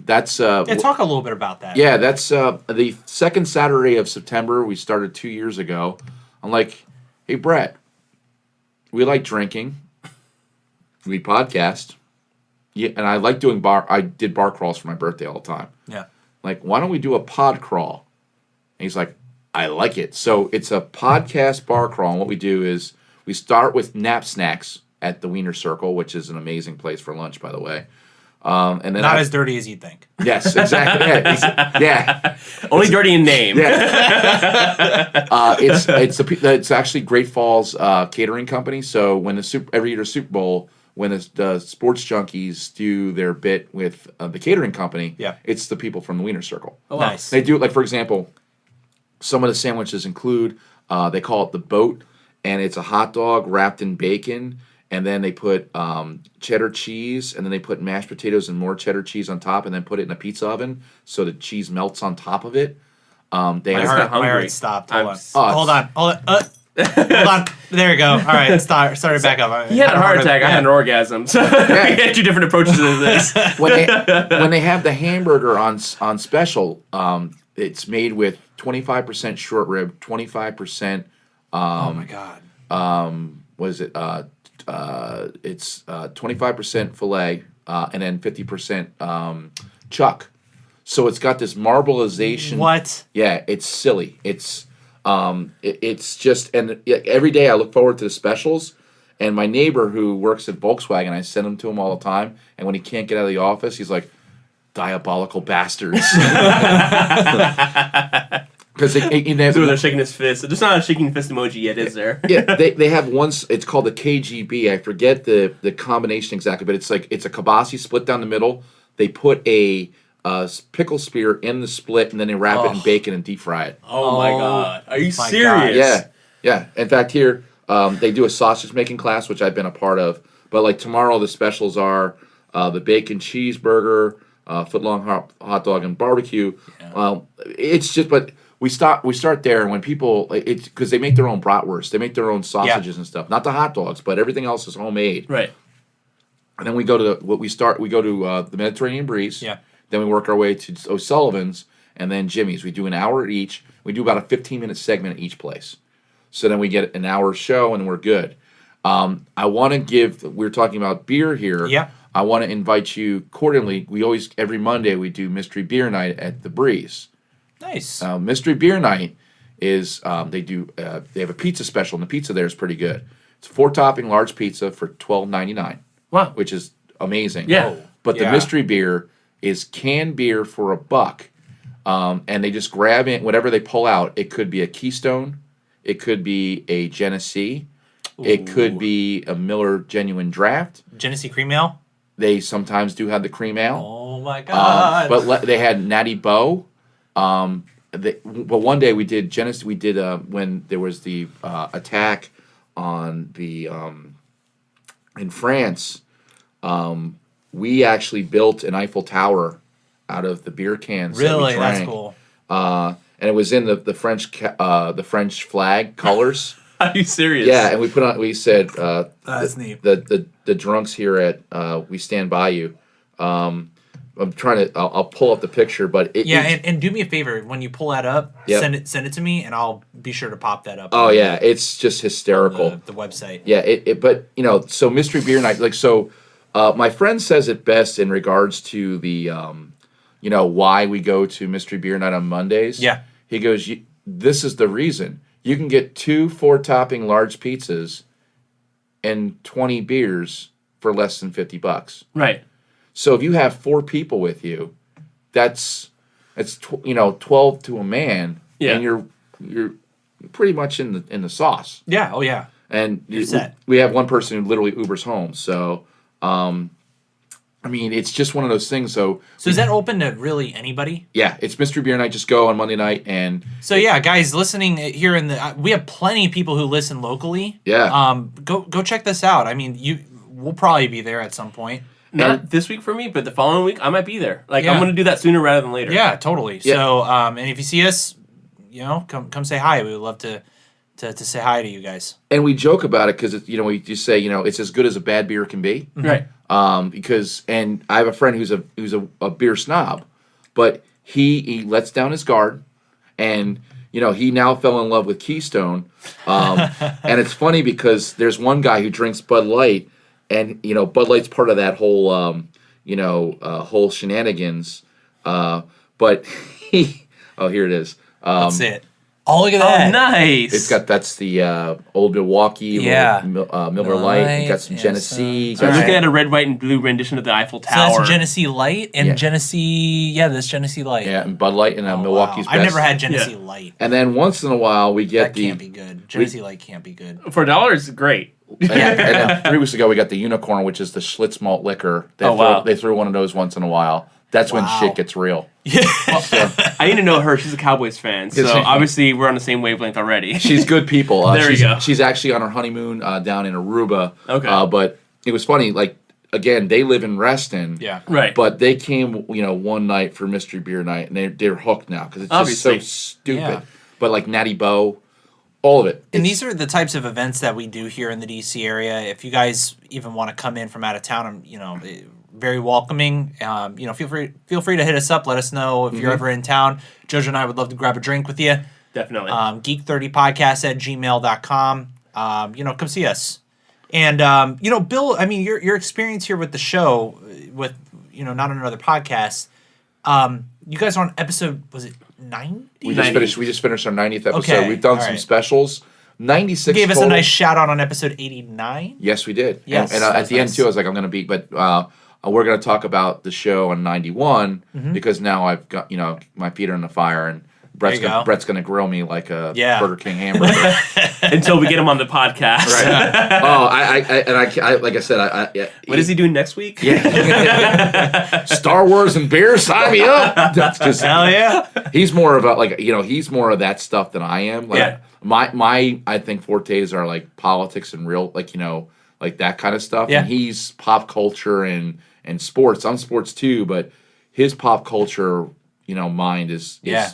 That's talk a little bit about that. Yeah, that's the second Saturday of September. We started 2 years ago. I'm like, hey Brett, we like drinking. We podcast. Yeah, and I like doing I did bar crawls for my birthday all the time. Yeah. Like, why don't we do a pod crawl? And he's like, I like it. So it's a podcast bar crawl. And what we do is we start with nap snacks at the Wiener Circle, which is an amazing place for lunch, by the way. And then not as dirty as you'd think. Yes, exactly. Yeah. Only dirty in name. Yeah. It's actually Great Falls Catering Company. So when every year Super Bowl, when the sports junkies do their bit with the catering company, it's the people from the Wiener Circle. Oh, wow. Nice. They do it, like, for example, some of the sandwiches include, they call it the boat, and it's a hot dog wrapped in bacon, and then they put cheddar cheese, and then they put mashed potatoes and more cheddar cheese on top, and then put it in a pizza oven so the cheese melts on top of it. My heart stopped. Hold on. Hold on. There you go. All right. Started back up. He had a heart attack. I had an orgasm. So we had two different approaches to this. When they have the hamburger on special, it's made with 25% short rib, 25%. Oh my God. What is it? It's 25% filet, and then 50% chuck. So it's got this marbleization. What? Yeah, it's silly. It's just, and every day I look forward to the specials. And my neighbor who works at Volkswagen, I send him to him all the time. And when he can't get out of the office, he's like, diabolical bastards. Because they're shaking his fist. There's not a shaking fist emoji yet, is there? Yeah, they have one. It's called the KGB. I forget the combination exactly, but it's a kielbasa split down the middle. They put a pickle spear in the split, and then they wrap it in bacon and deep fry it. Oh my God! Are you serious? Yeah. In fact, here they do a sausage making class, which I've been a part of. But like tomorrow, the specials are the bacon cheeseburger, foot-long hot dog, and barbecue. Yeah. It's just, but we start there, and when people, it's because they make their own bratwurst, they make their own sausages and stuff. Not the hot dogs, but everything else is homemade. Right. And then we go to the Mediterranean Breeze. Yeah. Then we work our way to O'Sullivan's and then Jimmy's. We do an hour at each. We do about a 15-minute segment at each place. So then we get an hour show and we're good. I want to we're talking about beer here. Yeah. I want to invite you quarterly. Every Monday we do Mystery Beer Night at the Breeze. Nice. Mystery Beer Night is, they have a pizza special, and the pizza there is pretty good. It's a 4-topping large pizza for $12.99. Wow. Which is amazing. Yeah. But the mystery beer is canned beer for $1, and they just grab it, whatever they pull out. It could be a Keystone, it could be a Genesee, It could be a Miller Genuine Draft. Genesee Cream Ale. They sometimes do have the cream ale. Oh my god! But they had Natty Boh. But one day we did Genesee. We did when there was the attack on the in France. We actually built an Eiffel Tower out of the beer cans. Really, that we that's drank. cool. And it was in the French flag colors. Are you serious? Yeah, and we said That's neat. The drunks here at We Stand By You. I'm trying to. I'll pull up the picture, but and do me a favor when you pull that up, Yep. send it to me, and I'll be sure to pop that up. Oh yeah, it's just hysterical. The website. Yeah, but so Mystery Beer Night, my friend says it best in regards to the, why we go to Mystery Beer Night on Mondays. Yeah. He goes, this is the reason. You can get 2 4-topping large pizzas and 20 beers for less than $50. Right. So if you have 4 people with you, that's 12 to a man, Yeah. and you're pretty much in the sauce. Yeah. Oh yeah. And set. we have one person who literally Ubers home. So, it's just one of those things. So is that open to really anybody? yeah, it's Mystery Beer Night. Just go on Monday night and So yeah, guys, listening here we have plenty of people who listen locally. Yeah. Go check this out. I mean, we'll probably be there at some point. Not this week for me, but the following week I might be there. I'm Yeah. going to do that sooner rather than later. Yeah, totally. Yeah. So, and if you see us, come say hi. We would love to say hi to you guys. and we joke about it because we just say it's as good as a bad beer can be. Right. Because I have a friend who's a beer snob, but he lets down his guard, and he now fell in love with Keystone, and it's funny because there's one guy who drinks Bud Light, and Bud Light's part of that whole whole shenanigans, but here it is. Let's see it. Oh, look at that! Oh, nice. That's the old Milwaukee, Yeah. Miller Lite. You got some Light, Genesee. yes, So I'm All looking right. at a red, white, and blue rendition of the Eiffel So Tower. that's Genesee Light and Yeah. Genesee. Yeah, that's Genesee Light. Yeah, and Bud Light and Oh, Milwaukee's wow. best. I've never had Genesee Yeah. Light. And then once in a while we get That can't be good. Genesee Light can't be good. For $1, it's great. and then 3 weeks ago we got the Unicorn, which is the Schlitz malt liquor. Wow. They throw one of those once in a while. That's when Wow. shit gets real. I need to know her. She's a Cowboys fan, so Yes, she- obviously we're on the same wavelength already. She's good people. There you go. She's actually on her honeymoon down in Aruba. Okay. But it was funny. Again, they live in Reston. Yeah. Right. But they came, one night for Mystery Beer Night, and they're hooked now because it's Obviously. just so stupid. Yeah. But Natty Boh, all of it. And these are the types of events that we do here in the DC area. If you guys even want to come in from out of town, very welcoming. Feel free to hit us up. Let us know if you're ever in town. Jojo and I would love to grab a drink with you. Definitely. Geek30podcast@gmail.com. Come see us. And Bill, I mean, your experience here with the show, with not another podcast. You guys are on episode, was it 90? We just finished our 90th episode. Okay, We've done all some right. specials. 96 Gave us total. a nice shout out on episode 89. Yes, we did. Yes, and that at was the end nice. too, I was like, I'm going to beat, but we're going to talk about the show on 91 because now I've got my feet are in the fire, and Brett's There you go. gonna grill me like a Yeah. Burger King hamburger. Until we get him on the podcast. Right. I like I said, What is he doing next week? Yeah. Star Wars and beer, sign me up. That's just Hell yeah. he's more of he's more of that stuff than I am. Like Yeah. my I think fortes are like politics and real like that kind of stuff. Yeah. And he's pop culture and sports. I'm sports too, but his pop culture, mind is Yeah.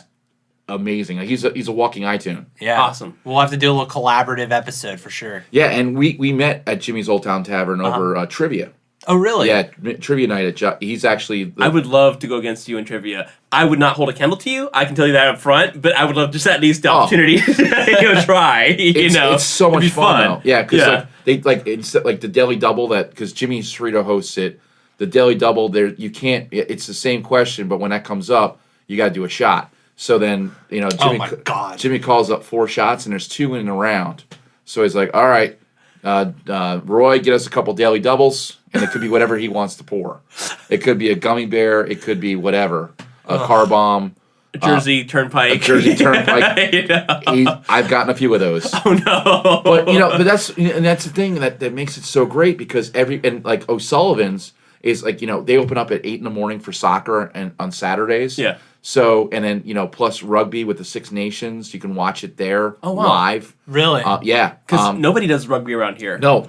amazing. Like he's a walking iTunes. Yeah. Awesome. We'll have to do a little collaborative episode for sure. Yeah, and we met at Jimmy's Old Town Tavern over trivia. Oh, really? Yeah, trivia night at he's actually I would love to go against you in trivia. I would not hold a candle to you. I can tell you that up front, but I would love just at least the opportunity to try. It's so It'd much be fun. Though. Yeah, because Yeah. instead the Daily Double because Jimmy Cerrito hosts it. The Daily Double you can't. It's the same question, but when that comes up, you got to do a shot. So then Jimmy. Oh my God. Jimmy calls up 4 shots, and there's 2 in a round. So he's like, "All right, Roy, get us a couple Daily Doubles, and it could be whatever he wants to pour. It could be a gummy bear. It could be whatever, a car bomb." Jersey Turnpike. Jersey Turnpike. You know? I've gotten a few of those. Oh no! But that's the thing that makes it so great because like O'Sullivan's is like they open up at 8 a.m. for soccer and on Saturdays. Yeah. So and then plus rugby with the Six Nations, you can watch it there live. Really? Yeah. Because nobody does rugby around here. No,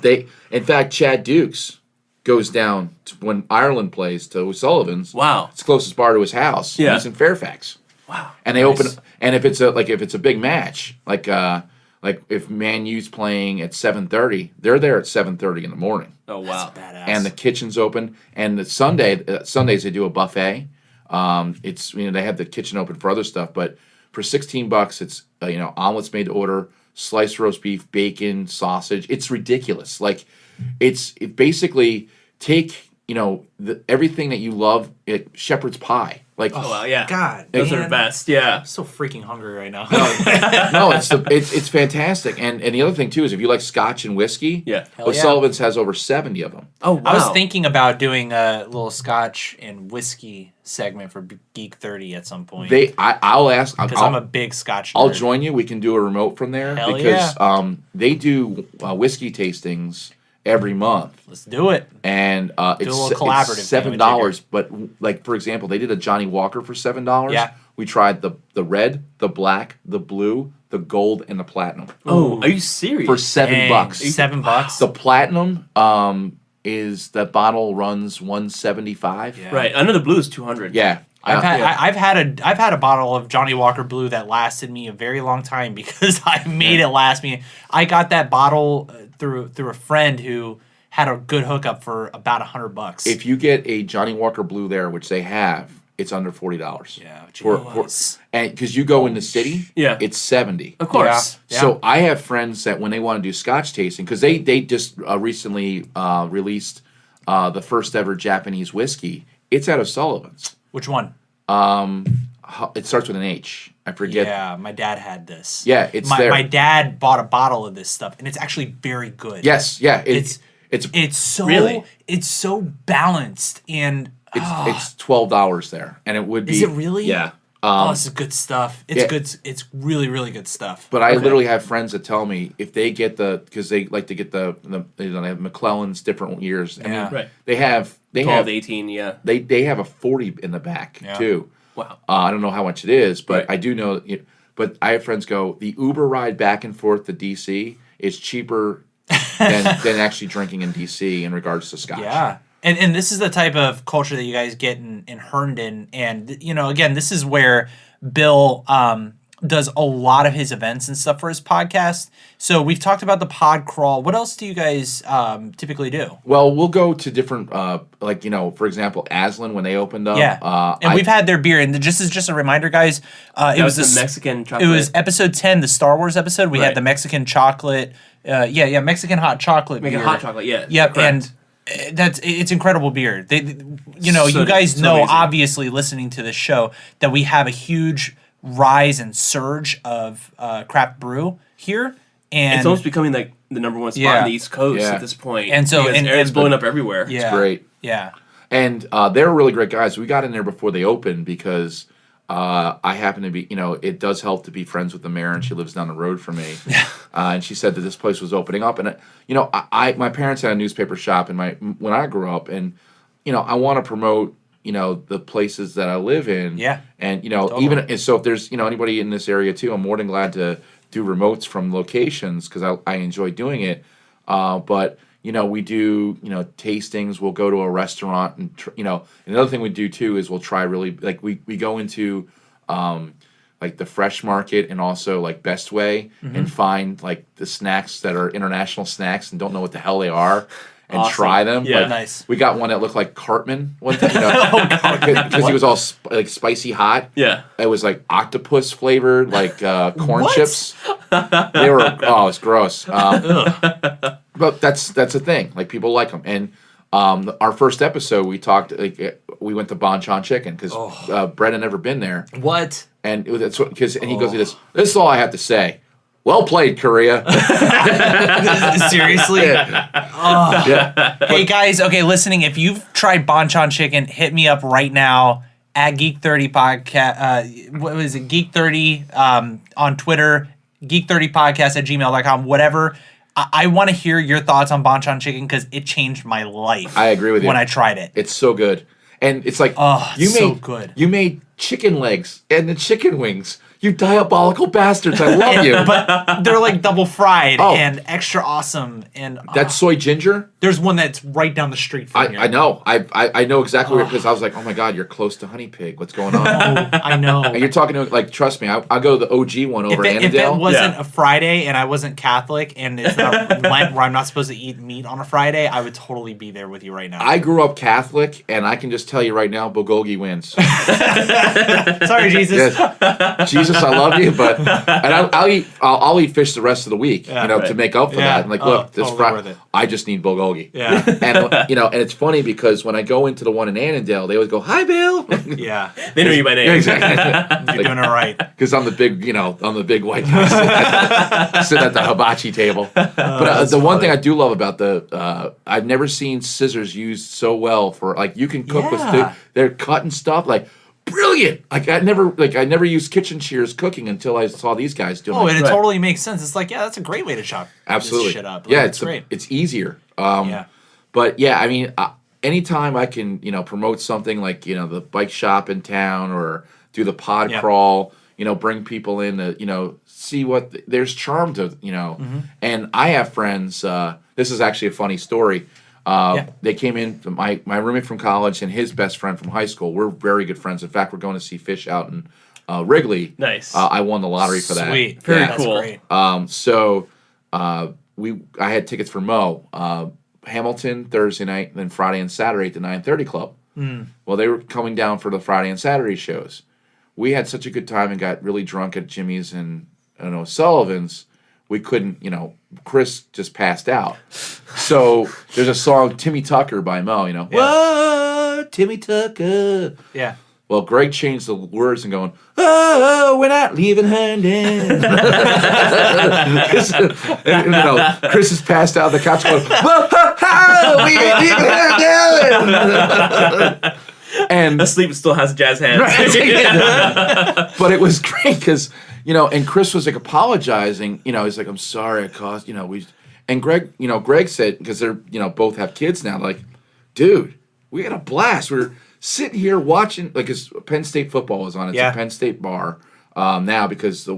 in fact, Chad Dukes goes down when Ireland plays to O'Sullivan's. Wow. It's the closest bar to his house. Yeah. He's in Fairfax. Wow. And they open, and if it's a big match, like if Man U's playing at 7:30, they're there at 7:30 in the morning. Oh wow. That's badass. And the kitchen's open. And the Sundays they do a buffet. It's they have the kitchen open for other stuff, but for $16, it's omelets made to order, sliced roast beef, bacon, sausage. It's ridiculous. Like it basically take everything that you love at shepherd's pie. Like Oh wow, yeah. God, those are the man. best. Yeah. I'm so freaking hungry right now. no, it's fantastic. And the other thing too is if you like scotch and whiskey, Yeah. Hell yeah. O'Sullivan's has over 70 of them. Oh wow. I was thinking about doing a little scotch and whiskey segment for Geek 30 at some point. I'll ask because I'm a big scotch nerd. I'll join you. We can do a remote from there Hell because they do whiskey tastings every month. Let's do it. And it's little collaborative thing with $7. But like for example, they did a Johnny Walker for $7. Yeah. We tried the red, the black, the blue, the gold, and the platinum Oh, are you serious? for $7. Dang, $7. The platinum is that bottle runs $175. Yeah. Right. Under the blue is 200. Yeah. I've Yeah. had a bottle of Johnny Walker Blue that lasted me a very long time because I made it last me. I got that bottle through a friend who had a good hookup for about $100. If you get a Johnny Walker Blue there, which they have, it's under $40. Yeah, And because you go in the city, Yeah. it's 70. Of course. Yeah. So I have friends that when they want to do Scotch tasting, because they just recently released the first ever Japanese whiskey. It's at O'Sullivan's. Which one? It starts with an H. I forget. Yeah, my dad had this. Yeah, it's my, there. My dad bought a bottle of this stuff, and it's actually very good. Yes, yeah. It's so Really? it's so balanced and it's $12 there, and it would be. is it really? Yeah. Oh, this is good stuff. It's yeah. good. It's really, really good stuff. But I literally have friends that tell me if they get because they like to get the they have McClellan's different years. I Yeah. mean, Right. they have 12 to 18, yeah. they have a 40 in the back Yeah. too. Wow. I don't know how much it is, but Right. I do know. But I have friends go the Uber ride back and forth to DC is cheaper than actually drinking in DC in regards to scotch. Yeah. And this is the type of culture that you guys get in Herndon. And, again, this is where Bill does a lot of his events and stuff for his podcast. So we've talked about the pod crawl. What else do you guys typically do? Well, we'll go to different, for example, Aslan when they opened up. Yeah. And we've had their beer. And just a reminder, guys, it was the Mexican chocolate. It was episode 10, the Star Wars episode. We Right. had the Mexican chocolate. Mexican hot chocolate Making beer. hot chocolate, yeah. Yep, correct. and it's incredible beer. You So guys know, amazing. obviously listening to this show, that we have a huge rise and surge of craft brew here, and it's almost becoming like the number one spot Yeah. on the East Coast Yeah. at this point. And so- Because and- it's and- blowing up everywhere. yeah, great. Yeah, And they're really great guys. We got in there before they opened because I happen to be, it does help to be friends with the mayor, and she lives down the road from me. And she said that this place was opening up, and my parents had a newspaper shop when I grew up, and I want to promote the places that I live in. Yeah. And even so, if there's anybody in this area too, I'm more than glad to do remotes from locations because I enjoy doing it. But we do tastings. We'll go to a restaurant and another thing we do too is we'll try really like we go into like the fresh market and also like Best Way and find like the snacks that are international snacks and don't know what the hell they are. And Awesome. try them. Yeah. Like, Nice. We got one that looked like Cartman one time, because he was all like spicy hot. Yeah. It was like octopus flavored, like corn What? chips. They were it's gross. But that's the thing. Like people like them. And our first episode, we talked. We went to Bonchon Chicken because Brett had never been there, what? and that's because he goes, "This is all I have to say." Well played, Korea. Seriously? Yeah. Hey guys, okay, listening. If you've tried Bonchon Chicken, hit me up right now. at Geek30 podcast. What was it? Geek30 on Twitter. Geek30podcast at gmail.com. Whatever. I want to hear your thoughts on Bonchon chicken because it changed my life. I agree with you. When I tried it. It's so good. And it's like, good. You made chicken legs and the chicken wings. You diabolical bastards. I love you. But they're like double fried and extra awesome. And that's soy ginger? There's one that's right down the street from here. I know. I know exactly where, because I was like, oh my God, you're close to Honey Pig. What's going on? I know. And you're talking to, like, trust me, I'll go to the OG one over in Annandale. If it wasn't a Friday and I wasn't Catholic and it's not Lent where I'm not supposed to eat meat on a Friday, I would totally be there with you right now. I grew up Catholic, and I can just tell you right now, bulgogi wins. Sorry, Jesus. Yes. Jesus, I love you, but and I'll eat fish the rest of the week, to make up for that. And like, look, this Friday, I just need bulgogi. Yeah. And it's funny because when I go into the one in Annandale, they always go, "Hi, Bill." Yeah. They know you by name. Yeah, exactly. You're doing it right. Because I'm the big white guy sitting at the hibachi table. But the one thing I do love about I've never seen scissors used so well for, like, you can cook with they're cutting stuff like. Brilliant! Like I never used kitchen shears cooking until I saw these guys doing it. Oh, and it totally makes sense. It's like, that's a great way to chop Absolutely. this shit up. Like, yeah, it's great. It's easier. But yeah, I mean, anytime I can, promote something like, the bike shop in town or do the pod crawl, bring people in to, see what there's charm to, And I have friends. This is actually a funny story. They came in, my roommate from college and his best friend from high school. We're very good friends. In fact, we're going to see Fish out in Wrigley. Nice. I won the lottery for that. Sweet. Very cool. Great. I had tickets for Mo. Hamilton Thursday night, and then Friday and Saturday at the 9:30 Club. Well, they were coming down for the Friday and Saturday shows. We had such a good time and got really drunk at Jimmy's and Sullivan's. We couldn't, Chris just passed out. So there's a song, Timmy Tucker by Mo, Whoa, Timmy Tucker. Yeah. Well, Greg changed the words and going, oh, we're not leaving Herndon. Chris is passed out. The cops going, whoa, we ain't leaving Herndon. And Asleep still has jazz hands. Right. But it was great because, and Chris was like apologizing. He's like, I'm sorry, I caused, And Greg said, because they're, both have kids now, like, dude, we had a blast. We're sitting here watching, like, because Penn State football was on. It's a Penn State bar now because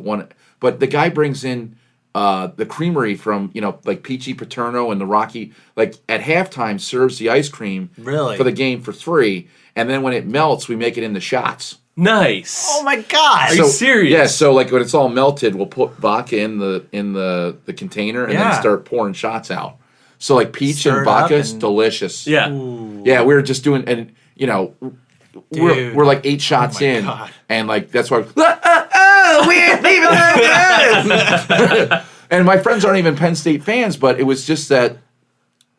but the guy brings in the creamery from, like Peachy Paterno and the Rocky, like at halftime serves the ice cream for the game for free. And then when it melts, we make it into shots. Nice. Oh my God. Are you serious? Yeah, so like when it's all melted, we'll put vodka in the container and then start pouring shots out. So like peach and vodka is delicious. Yeah. Ooh. Yeah, we were just doing, and we're like 8 shots in, God. and like that's why we ain't leaving that. And my friends aren't even Penn State fans, but it was just that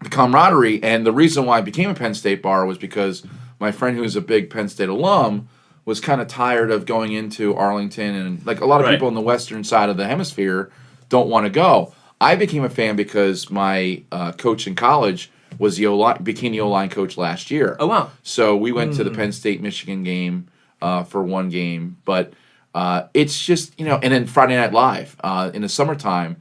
the camaraderie, and the reason why I became a Penn State bar was because my friend who's a big Penn State alum was kind of tired of going into Arlington, and like a lot of people in the western side of the hemisphere don't want to go. I became a fan because my coach in college was became the O-line coach last year. Oh, wow. So we went to the Penn State-Michigan game for one game. But it's just, and then Friday Night Live in the summertime,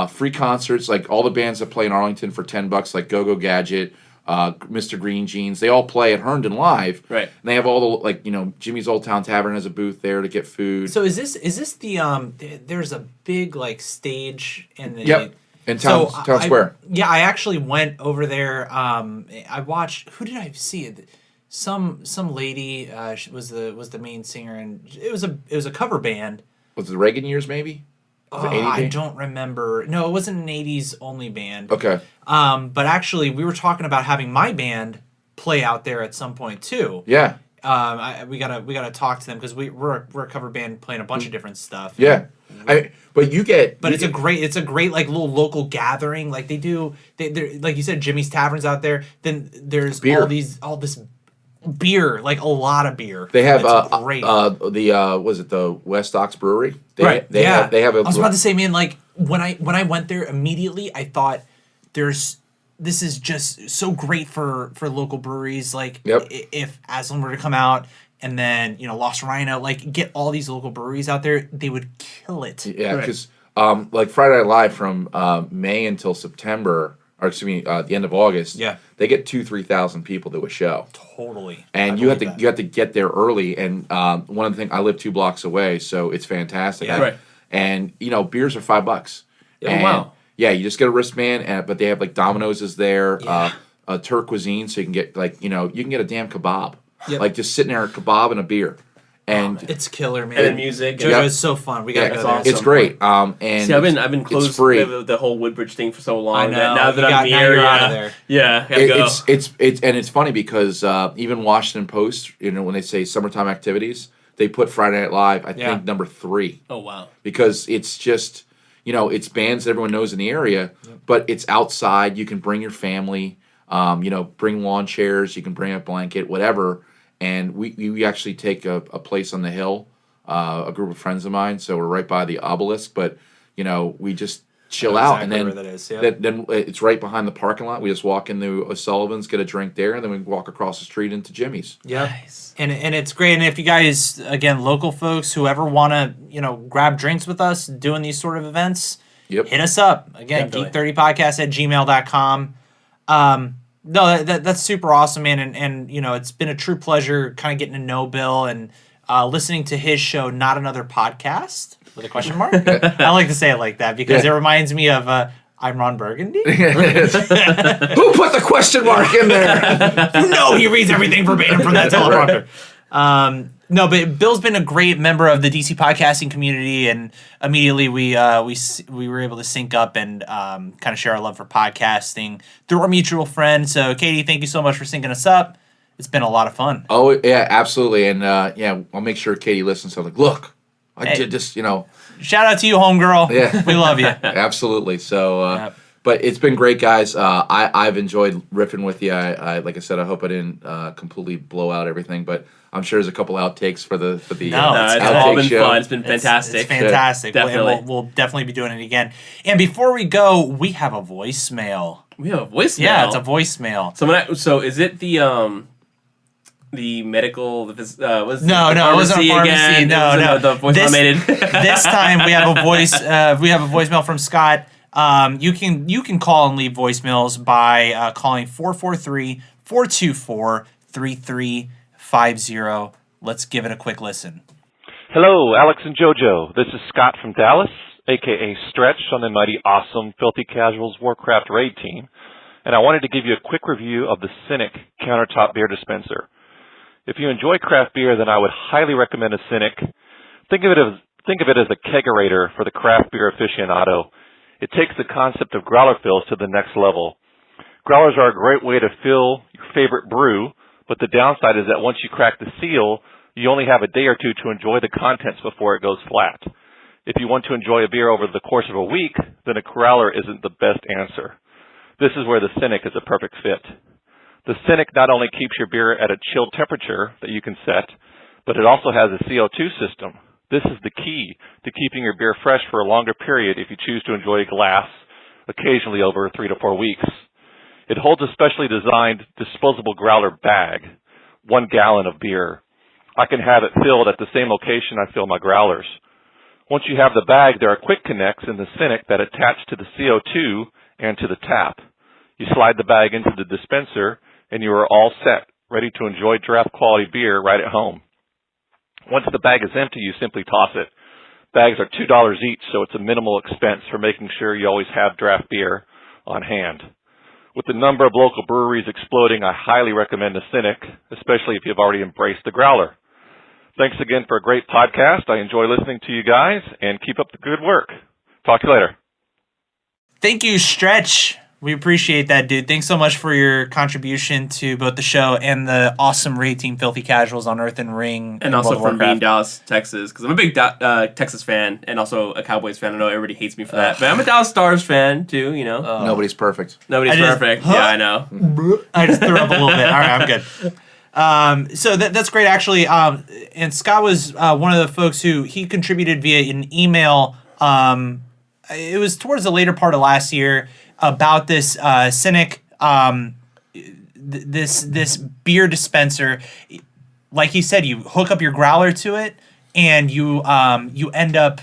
free concerts, like all the bands that play in Arlington for $10, like Go-Go Gadget, Mr. Green Jeans, they all play at Herndon Live. Right. And they have all the, Jimmy's Old Town Tavern has a booth there to get food. So is this the there's a big like stage in the Yep. In Town Square. I actually went over there. I watched. Who did I see? Some lady was the main singer, and it was a cover band. Was it the Reagan years maybe? I don't remember. No, it wasn't an '80s only band. Okay. But actually, we were talking about having my band play out there at some point too. Yeah. We gotta talk to them because we're a cover band playing a bunch of different stuff. Yeah. It's a great like little local gathering. Like they're like you said, Jimmy's Tavern's out there. Then there's beer. all this beer, like a lot of beer. They have great. was it the West Ox Brewery? They have I was about to say, man, like when I went there immediately, I thought this is just so great for local breweries. Like if Aslan were to come out and then Lost Rhino, like get all these local breweries out there, they would kill it. Yeah, because like Friday Night Live from May until September, or excuse me, the end of August. Yeah. They get 2,000-3,000 people to a show. Totally. And you have to get there early. And one of the things, I live 2 blocks away, so it's fantastic. Yeah. Right. And beers are $5. Oh, wow. Yeah, you just get a wristband, but they have like Domino's is there, Yeah. Turk cuisine, so you can get you can get a damn kebab, Yep. like just sitting there, a kebab and a beer, and It's killer, man. And then music. Jojo is so fun. We gotta go there. it's great. And See, I've been close it's free. to the whole Woodbridge thing for so long. I know. That now that I'm in the now you're area, out of there. yeah, gotta go. It's funny because even Washington Post, when they say summertime activities, they put Friday Night Live, I think number 3. Oh wow. Because it's just it's bands that everyone knows in the area, but it's outside. You can bring your family, bring lawn chairs, you can bring a blanket, whatever. And we actually take a place on the hill, a group of friends of mine, so we're right by the obelisk, but we just chill out, and then where that is, then it's right behind the parking lot. We just walk into O'Sullivan's, get a drink there, and then we walk across the street into Jimmy's. Yeah. Nice. And it's great. And if you guys, again, local folks, whoever want to, grab drinks with us doing these sort of events, hit us up. Again, Definitely. geek30podcast@gmail.com. No, that's super awesome, man. And it's been a true pleasure kind of getting to know Bill and listening to his show, Not Another Podcast, with a question mark. I like to say it like that because it reminds me of I'm Ron Burgundy. Who put the question mark in there? He reads everything verbatim from that teleprompter. No, but Bill's been a great member of the DC podcasting community, and immediately we were able to sync up and kind of share our love for podcasting through our mutual friend. So, Katie, thank you so much for syncing us up. It's been a lot of fun. Oh yeah, absolutely, and I'll make sure Katie listens. So I'm like, look, I did this, Shout out to you, homegirl. Yeah. We love you. Absolutely. So, but it's been great, guys. I've enjoyed riffing with you. I like I said, I hope I didn't completely blow out everything, but I'm sure there's a couple outtakes for the it's outtake all been show. fun. It's been fantastic. It's fantastic. Definitely. And we'll definitely be doing it again. And before we go, we have a voicemail. We have a voicemail. Yeah, it's a voicemail. So is it the medical? No, it wasn't a pharmacy. Again? No. The voicemail made it. This time we have a voice. We have a voicemail from Scott. You can call and leave voicemails by calling 443-424-3350. Let's give it a quick listen. Hello, Alex and Jojo. This is Scott from Dallas, a.k.a. Stretch on the mighty awesome Filthy Casuals Warcraft raid team, and I wanted to give you a quick review of the Cynic countertop beer dispenser. If you enjoy craft beer, then I would highly recommend a Cynic. Think of it as a kegerator for the craft beer aficionado. It takes the concept of growler fills to the next level. Growlers are a great way to fill your favorite brew, but the downside is that once you crack the seal, you only have a day or two to enjoy the contents before it goes flat. If you want to enjoy a beer over the course of a week, then a growler isn't the best answer. This is where the Cynic is a perfect fit. The Cynic not only keeps your beer at a chilled temperature that you can set, but it also has a CO2 system. This is the key to keeping your beer fresh for a longer period if you choose to enjoy a glass, occasionally over 3 to 4 weeks. It holds a specially designed disposable growler bag, 1 gallon of beer. I can have it filled at the same location I fill my growlers. Once you have the bag, there are quick connects in the Cynic that attach to the CO2 and to the tap. You slide the bag into the dispenser, and you are all set, ready to enjoy draft quality beer right at home. Once the bag is empty, you simply toss it. Bags are $2 each, so it's a minimal expense for making sure you always have draft beer on hand. With the number of local breweries exploding, I highly recommend the Cynic, especially if you've already embraced the growler. Thanks again for a great podcast. I enjoy listening to you guys, and keep up the good work. Talk to you later. Thank you, Stretch. We appreciate that, dude. Thanks so much for your contribution to both the show and the awesome raid team, Filthy Casuals on Earth and Ring. And also from being Dallas, Texas, because I'm a big Texas fan and also a Cowboys fan. I know everybody hates me for that, but I'm a Dallas Stars fan too, Nobody's perfect. Nobody's perfect. Yeah, I know. I just threw up a little bit. All right, I'm good. So that's great, actually. And Scott was one of the folks who he contributed via an email. It was towards the later part of last year about this Cynic, this beer dispenser. like he said, you hook up your growler to it, and you end up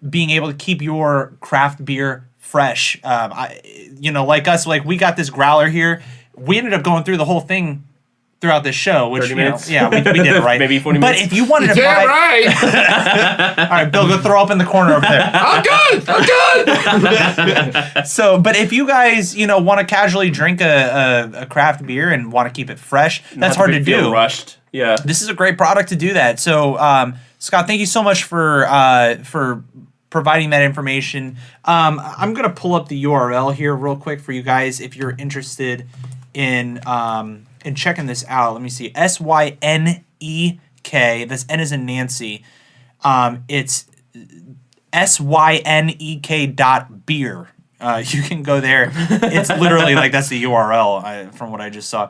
being able to keep your craft beer fresh. Like us, like we got this growler here. We ended up going through the whole thing throughout this show, which 30 minutes? we did it right. Maybe 40 but minutes. If you wanted to Damn buy, right. all right, Bill, go throw up in the corner over there. I'm good. So, but if you guys, want to casually drink a craft beer and want to keep it fresh, that's hard to do. Rushed. Yeah. This is a great product to do that. So, Scott, thank you so much for providing that information. I'm gonna pull up the URL here real quick for you guys if you're interested in checking this out. Let me see. SYNEK. This N is in Nancy. It's SYNEK.beer. You can go there. It's literally like that's the URL from what I just saw.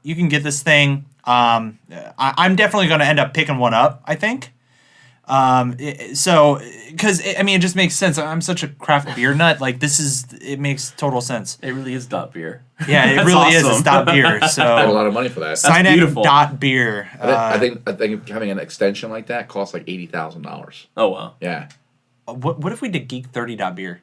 You can get this thing. I'm definitely going to end up picking one up, I think. Because it just makes sense. I'm such a craft beer nut. Like it makes total sense. It really is dot beer. Yeah, it really is. It's dot beer. So I had a lot of money for that. beautiful. Dot beer. I think having an extension like that costs like $80,000. Oh wow. Yeah. What if we did Geek 30 dot beer?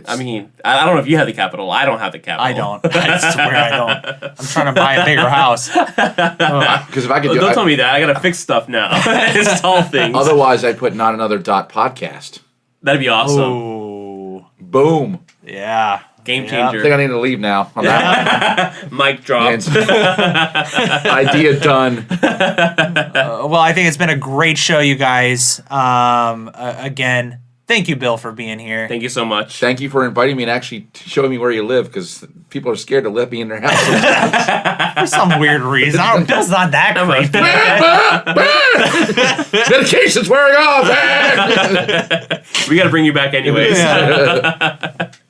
I mean, I don't know if you have the capital. I don't have the capital. I don't. I swear I don't. I'm trying to buy a bigger house. Because if I could Don't tell me that. I gotta fix stuff now. Install things. Otherwise, I'd put not another dot podcast. That'd be awesome. Oh, Boom. yeah. Game I changer. think I need to leave now. On that Mic drop. idea done. Well, I think it's been a great show, you guys. Again, thank you, Bill, for being here. Thank you so much. Thank you for inviting me and actually showing me where you live, because people are scared to let me in their house. For some weird reason. Bill's not that creepy. Medication's wearing off. We gotta bring you back anyways.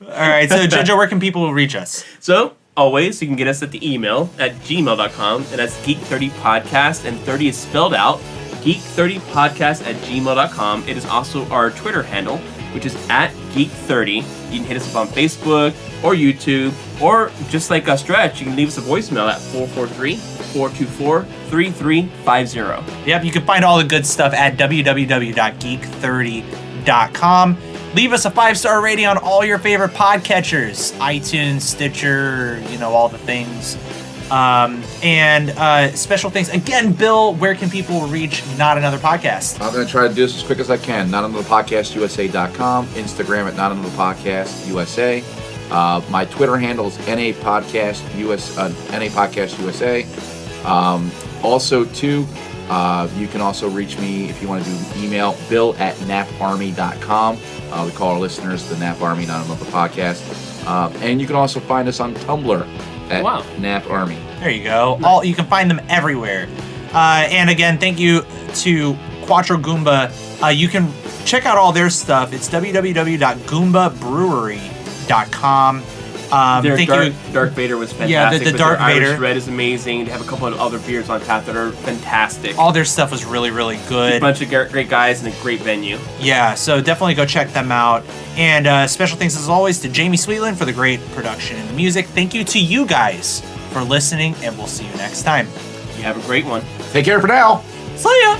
All right, so Jojo, where can people reach us? So, always, you can get us at the email at gmail.com, and that's Geek30podcast, and 30 is spelled out, geek30podcast@gmail.com. It is also our Twitter handle, which is at Geek30. You can hit us up on Facebook or YouTube, or just like a Stretch, you can leave us a voicemail at 443-424-3350. Yep, you can find all the good stuff at www.geek30.com. Leave us a 5-star rating on all your favorite podcatchers, iTunes, Stitcher, all the things. And special thanks again, Bill. Where can people reach Not Another Podcast? I'm going to try to do this as quick as I can. NotAnotherPodcastUSA.com, Instagram at NotAnotherPodcastUSA. My Twitter handle is NAPodcastUSA. Also, too, you can also reach me if you want to do email, bill@naparmy.com. We call our listeners the Nap Army, Not Another Podcast. And you can also find us on Tumblr at Nap Army. There you go. You can find them everywhere. And again, thank you to Quattro Goomba. You can check out all their stuff. It's www.goombabrewery.com. Dark Vader was fantastic. Yeah, the Dark Vader. Irish Red is amazing. They have a couple of other beers on tap that are fantastic. All their stuff was really, really good. A bunch of great guys and a great venue. Yeah, so definitely go check them out. And special thanks, as always, to Jamie Sweetland for the great production and the music. Thank you to you guys for listening, and we'll see you next time. You have a great one. Take care for now. See ya!